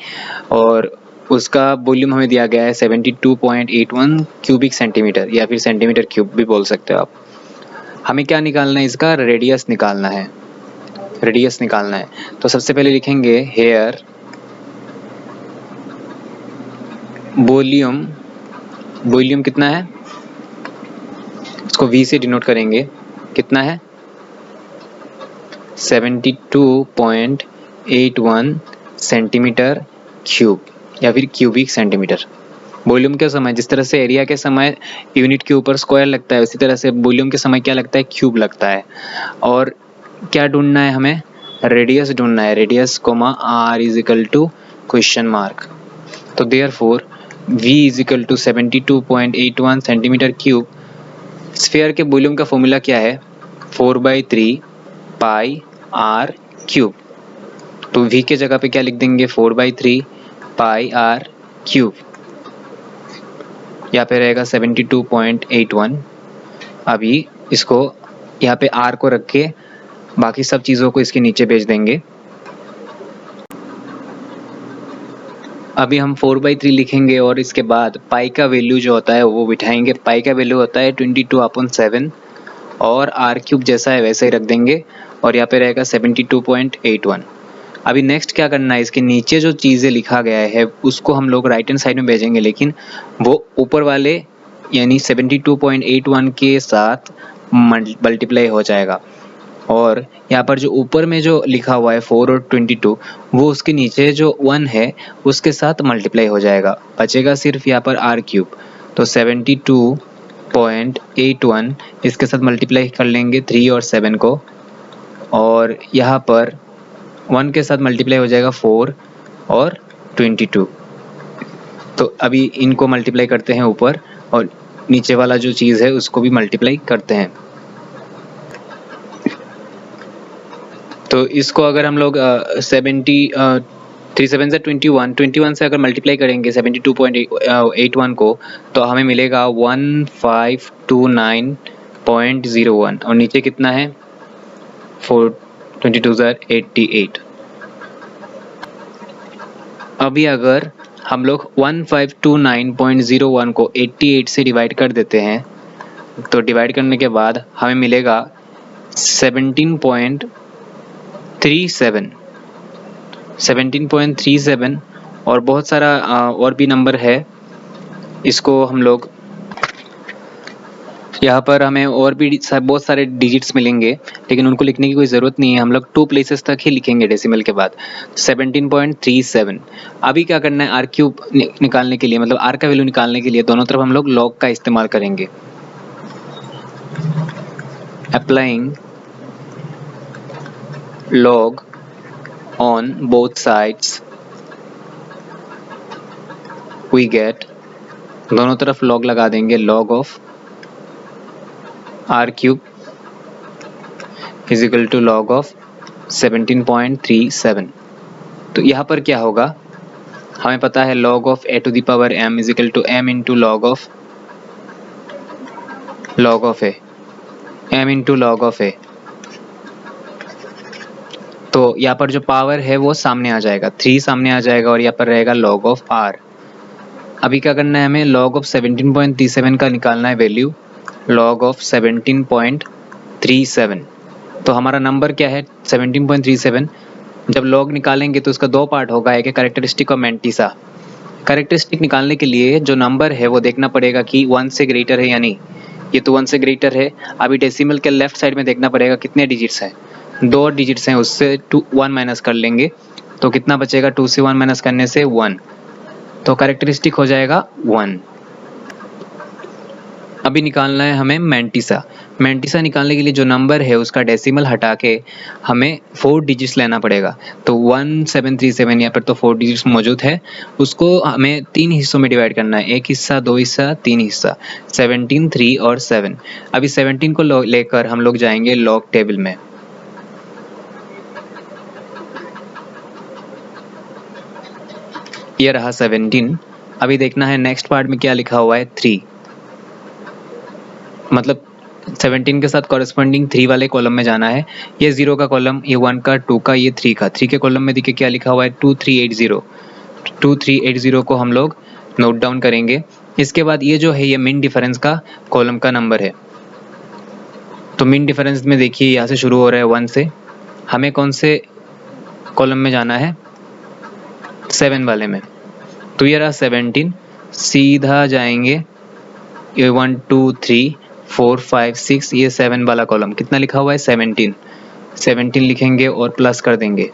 S1: और उसका वॉल्यूम हमें दिया गया है 72.81 क्यूबिक सेंटीमीटर या फिर सेंटीमीटर क्यूब भी बोल सकते हो आप। हमें क्या निकालना है? इसका रेडियस निकालना है, रेडियस निकालना है। तो सबसे पहले लिखेंगे हेयर वॉल्यूम, वॉल्यूम कितना है, इसको V से डिनोट करेंगे, कितना है 72.81 सेंटीमीटर क्यूब या फिर क्यूबिक सेंटीमीटर। वॉल्यूम के समय जिस तरह से एरिया के समय यूनिट के ऊपर स्क्वायर लगता है, उसी तरह से वॉल्यूम के समय क्या लगता है? क्यूब लगता है। और क्या ढूंढना है हमें? रेडियस ढूंढना है, radius comma r is equal to question mark. तो therefore v is equal to 72.81 centimetre cube. Sphere के वॉल्यूम का फॉर्मूला क्या है? 4/3 पाई r क्यूब। तो v के जगह पे क्या लिख देंगे? 4/3 पाई r क्यूब, यहाँ पे रहेगा 72.81। अभी इसको यहाँ पे r को रख के बाकी सब चीज़ों को इसके नीचे भेज देंगे। अभी हम 4/3 लिखेंगे और इसके बाद पाई का वैल्यू जो होता है वो बिठाएंगे। पाई का वैल्यू होता है 22/7 और r क्यूब जैसा है वैसे ही रख देंगे और यहाँ पे रहेगा 72.81। अभी नेक्स्ट क्या करना है? इसके नीचे जो चीज़ें लिखा गया है उसको हम लोग राइट हैंड साइड में भेजेंगे, लेकिन वो ऊपर वाले यानी 72.81 के साथ मल्टीप्लाई हो जाएगा। और यहाँ पर जो ऊपर में जो लिखा हुआ है 4 और 22, वो उसके नीचे जो 1 है उसके साथ मल्टीप्लाई हो जाएगा। बचेगा सिर्फ यहाँ पर r क्यूब। तो 72.81 इसके साथ मल्टीप्लाई कर लेंगे 3 और 7 को, और यहाँ पर 1 के साथ मल्टीप्लाई हो जाएगा 4 और 22। तो अभी इनको मल्टीप्लाई करते हैं ऊपर, और नीचे वाला जो चीज़ है उसको भी मल्टीप्लाई करते हैं। तो इसको अगर हम लोग 3 7 से 21 से अगर मल्टीप्लाई करेंगे 72.81 को, तो हमें मिलेगा 1529.01, और नीचे कितना है 422 अभी अगर हम लोग 1529.01 को 88 से डिवाइड कर देते हैं, तो डिवाइड करने के बाद हमें मिलेगा 17.37 और बहुत सारा और भी नंबर है। इसको हम लोग यहाँ पर हमें और भी बहुत सारे डिजिट्स मिलेंगे, लेकिन उनको लिखने की कोई ज़रूरत नहीं है। हम लोग 2 प्लेसेस तक ही लिखेंगे डेसिमल के बाद। 17.37। अभी क्या करना है? r क्यूब निकालने के लिए, मतलब r का वैल्यू निकालने के लिए दोनों तरफ हम लोग log का इस्तेमाल करेंगे। Applying log on both sides we get, दोनों तरफ log लगा देंगे, log of r cube is equal to log of 17.37। तो यहाँ पर क्या होगा? हमें पता है log of a to the power m is equal to m into log of a, m into log of a। तो यहाँ पर जो पावर है वो सामने आ जाएगा, 3 सामने आ जाएगा, और यहाँ पर रहेगा log of r। अभी क्या करना है? हमें log of 17.37 का निकालना है वैल्यू, log of 17.37। तो हमारा नंबर क्या है? 17.37। जब log निकालेंगे तो उसका 2 पार्ट होगा, एक है कैरेक्टरिस्टिक और मैंटिसा। कैरेक्टरिस्टिक निकालने के लिए जो नंबर है वो देखना पड़ेगा कि 1 से ग्रेटर है या नहीं। ये तो 1 से ग्रेटर है। अभी डेसिमल के लेफ्ट साइड में देखना पड़ेगा कितने डिजिट्स हैं, 2 डिजिट्स हैं, उससे 1 माइनस कर लेंगे तो कितना बचेगा? 2 से 1 माइनस करने से 1, तो कैरेक्टरिस्टिक हो जाएगा 1। अभी निकालना है हमें मैंटिसा। मैंटिसा निकालने के लिए जो नंबर है उसका डेसिमल हटा के हमें 4 डिजिट्स लेना पड़ेगा। तो 1737 यहाँ पर तो 4 डिजिट्स मौजूद है, उसको हमें 3 हिस्सों में डिवाइड करना है, 1 हिस्सा, 2 हिस्सा, 3 हिस्सा, 17, 3 और 7। अभी 17 को लेकर हम लोग जाएंगे लॉग टेबल में। ये रहा 17। अभी देखना है नेक्स्ट पार्ट में क्या लिखा हुआ है 3, मतलब 17 के साथ कॉरेस्पॉन्डिंग 3 वाले कॉलम में जाना है। ये 0 का कॉलम, ये 1 का, 2 का, ये 3 का। 3 के कॉलम में देखिए क्या लिखा हुआ है 2380। 2380 को हम लोग नोट डाउन करेंगे। इसके बाद ये जो है ये मीन डिफरेंस का कॉलम का नंबर है। तो मीन डिफरेंस में देखिए यहाँ से शुरू हो रहा है 1 से, हमें कौन से कॉलम में जाना है 7 वाले में। तो ये रहा 17, सीधा जाएंगे ये 1 2 3 4 5 6, ये 7 वाला कॉलम कितना लिखा हुआ है 17। 17 लिखेंगे और प्लस कर देंगे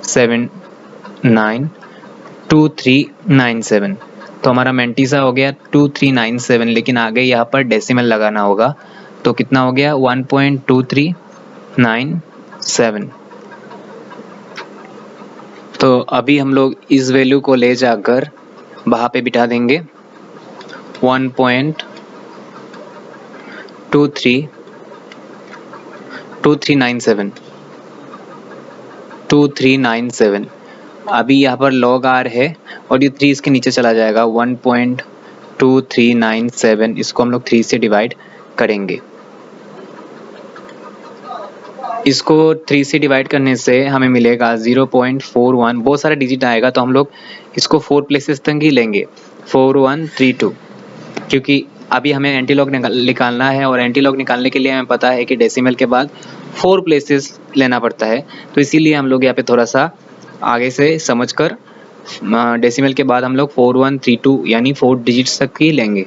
S1: 7 9 2 3 9 7। तो हमारा मेंटीसा हो गया 2397, लेकिन आगे यहाँ पर डेसिमल लगाना होगा। तो कितना हो गया 1.2397। तो अभी हम लोग इस वैल्यू को ले जाकर वहाँ पे बिठा देंगे 1.2397। अभी यहाँ पर log r है और ये 3 इसके नीचे चला जाएगा 1.2397। इसको हम लोग 3 से डिवाइड करेंगे। इसको 3 से डिवाइड करने से हमें मिलेगा 0.41। बहुत सारा डिजिट आएगा तो हम लोग इसको 4 प्लेसेस तक ही लेंगे 4132, क्योंकि अभी हमें एंटीलॉग निकालना है और एंटीलॉग निकालने के लिए हमें पता है कि डेसिमल के बाद 4 प्लेसेस लेना पड़ता है। तो इसीलिए हम लोग यहाँ पे थोड़ा सा आगे से समझकर डेसिमल के बाद हम लोग 4132 यानी 4 डिजिट्स तक ही लेंगे।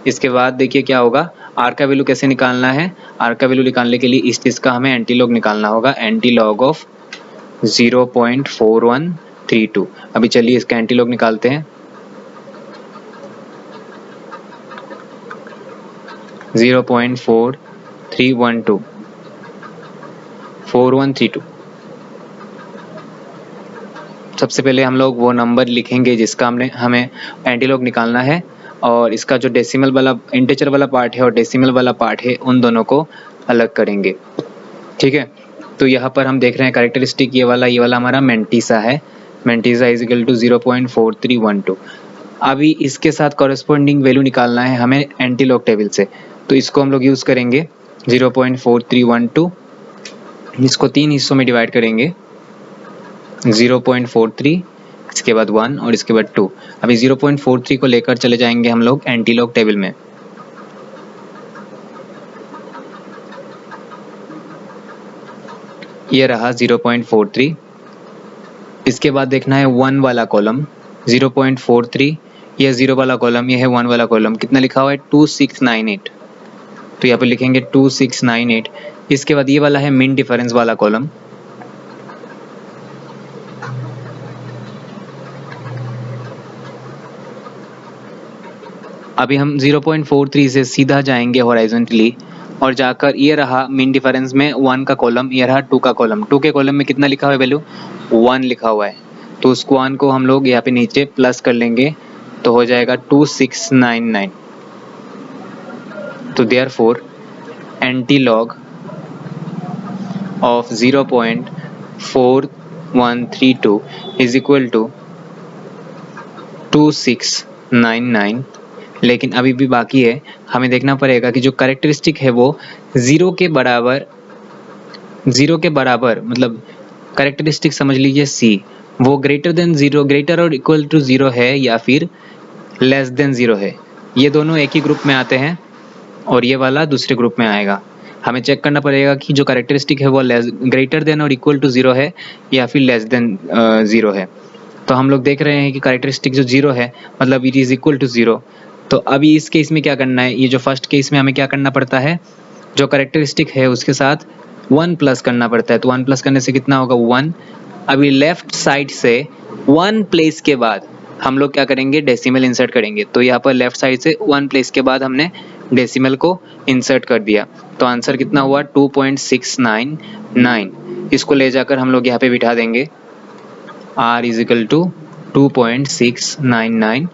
S1: इसके बाद देखिए क्या होगा, आर का वैल्यू कैसे निकालना है। आर का वैल्यू निकालने के लिए इस चीज़ का हमें एंटीलॉग निकालना होगा, एंटीलॉग ऑफ 0.4132। अभी चलिए इसका एंटीलॉग निकालते हैं। 0.4312 4132। सबसे पहले हम लोग वो नंबर लिखेंगे जिसका हमें एंटीलॉग निकालना है, और इसका जो डेसिमल वाला इंटीजर वाला पार्ट है और डेसिमल वाला पार्ट है उन दोनों को अलग करेंगे। ठीक है, तो यहाँ पर हम देख रहे हैं कैरेक्टरिस्टिक ये वाला हमारा मेंटीसा है। Mantissa is equal to 0.4312। अभी इसके साथ कॉरेस्पॉन्डिंग वैल्यू निकालना है हमें एंटीलॉग टेबल से, तो इसको हम लोग यूज़ करेंगे 0.4312। इसको 3 हिस्सों में डिवाइड करेंगे, 0.43, इसके बाद 1 और इसके बाद 2। अभी 0.43 को लेकर चले जाएंगे हम लोग एंटीलॉग टेबल में। ये रहा 0.43। इसके बाद देखना है 1 वाला कॉलम 0.43, यह 0 वाला कॉलम, यह है 1 वाला कॉलम। कितना लिखा हुआ है 2698, तो यहाँ पर लिखेंगे 2698। इसके बाद ये वाला है मीन डिफरेंस वाला कॉलम। अभी हम 0.43 से सीधा जाएंगे हॉराइजॉन्टली और जाकर ये रहा मीन डिफरेंस में 1 का कॉलम, ये रहा 2 का कॉलम। 2 के कॉलम में कितना लिखा हुआ है वैल्यू 1 लिखा हुआ है, तो उसको 1 को हम लोग यहाँ पे नीचे प्लस कर लेंगे तो हो जाएगा 2699। तो therefore antilog of 0.4132 is equal to 2699। लेकिन अभी भी बाकी है, हमें देखना पड़ेगा कि जो कैरेक्टरिस्टिक है वो 0 के बराबर मतलब कैरेक्टरिस्टिक समझ लीजिए C, वो ग्रेटर देन 0, ग्रेटर और इक्वल टू 0 है या फिर लेस देन 0 है। ये दोनों एक ही ग्रुप में आते हैं और ये वाला दूसरे ग्रुप में आएगा। हमें चेक करना पड़ेगा कि जो कैरेक्टरिस्टिक है वो ग्रेटर देन और इक्वल टू 0 है या फिर लेस देन 0 है। तो हम लोग देख रहे हैं कि कैरेक्टरिस्टिक जो 0 है मतलब इट इज़ इक्वल टू 0। तो अभी इस केस में क्या करना है, ये जो फर्स्ट केस में हमें क्या करना पड़ता है, जो कैरेक्टरिस्टिक है उसके साथ 1 प्लस करना पड़ता है। तो 1 प्लस करने से कितना होगा 1। अभी लेफ्ट साइड से 1 प्लेस के बाद हम लोग क्या करेंगे डेसिमल इंसर्ट करेंगे। तो यहाँ पर लेफ्ट साइड से 1 प्लेस के बाद हमने डेसिमल को इंसर्ट कर दिया, तो आंसर कितना हुआ 2.699। इसको ले जाकर हम लोग यहाँ पे बिठा देंगे r इज इक्वल टू 2.699।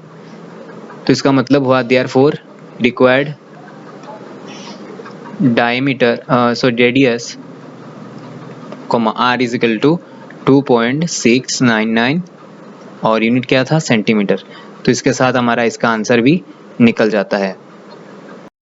S1: तो इसका मतलब हुआ therefore required radius r is equal to 2.699 और यूनिट क्या था, सेंटीमीटर। तो इसके साथ हमारा इसका आंसर भी निकल जाता है।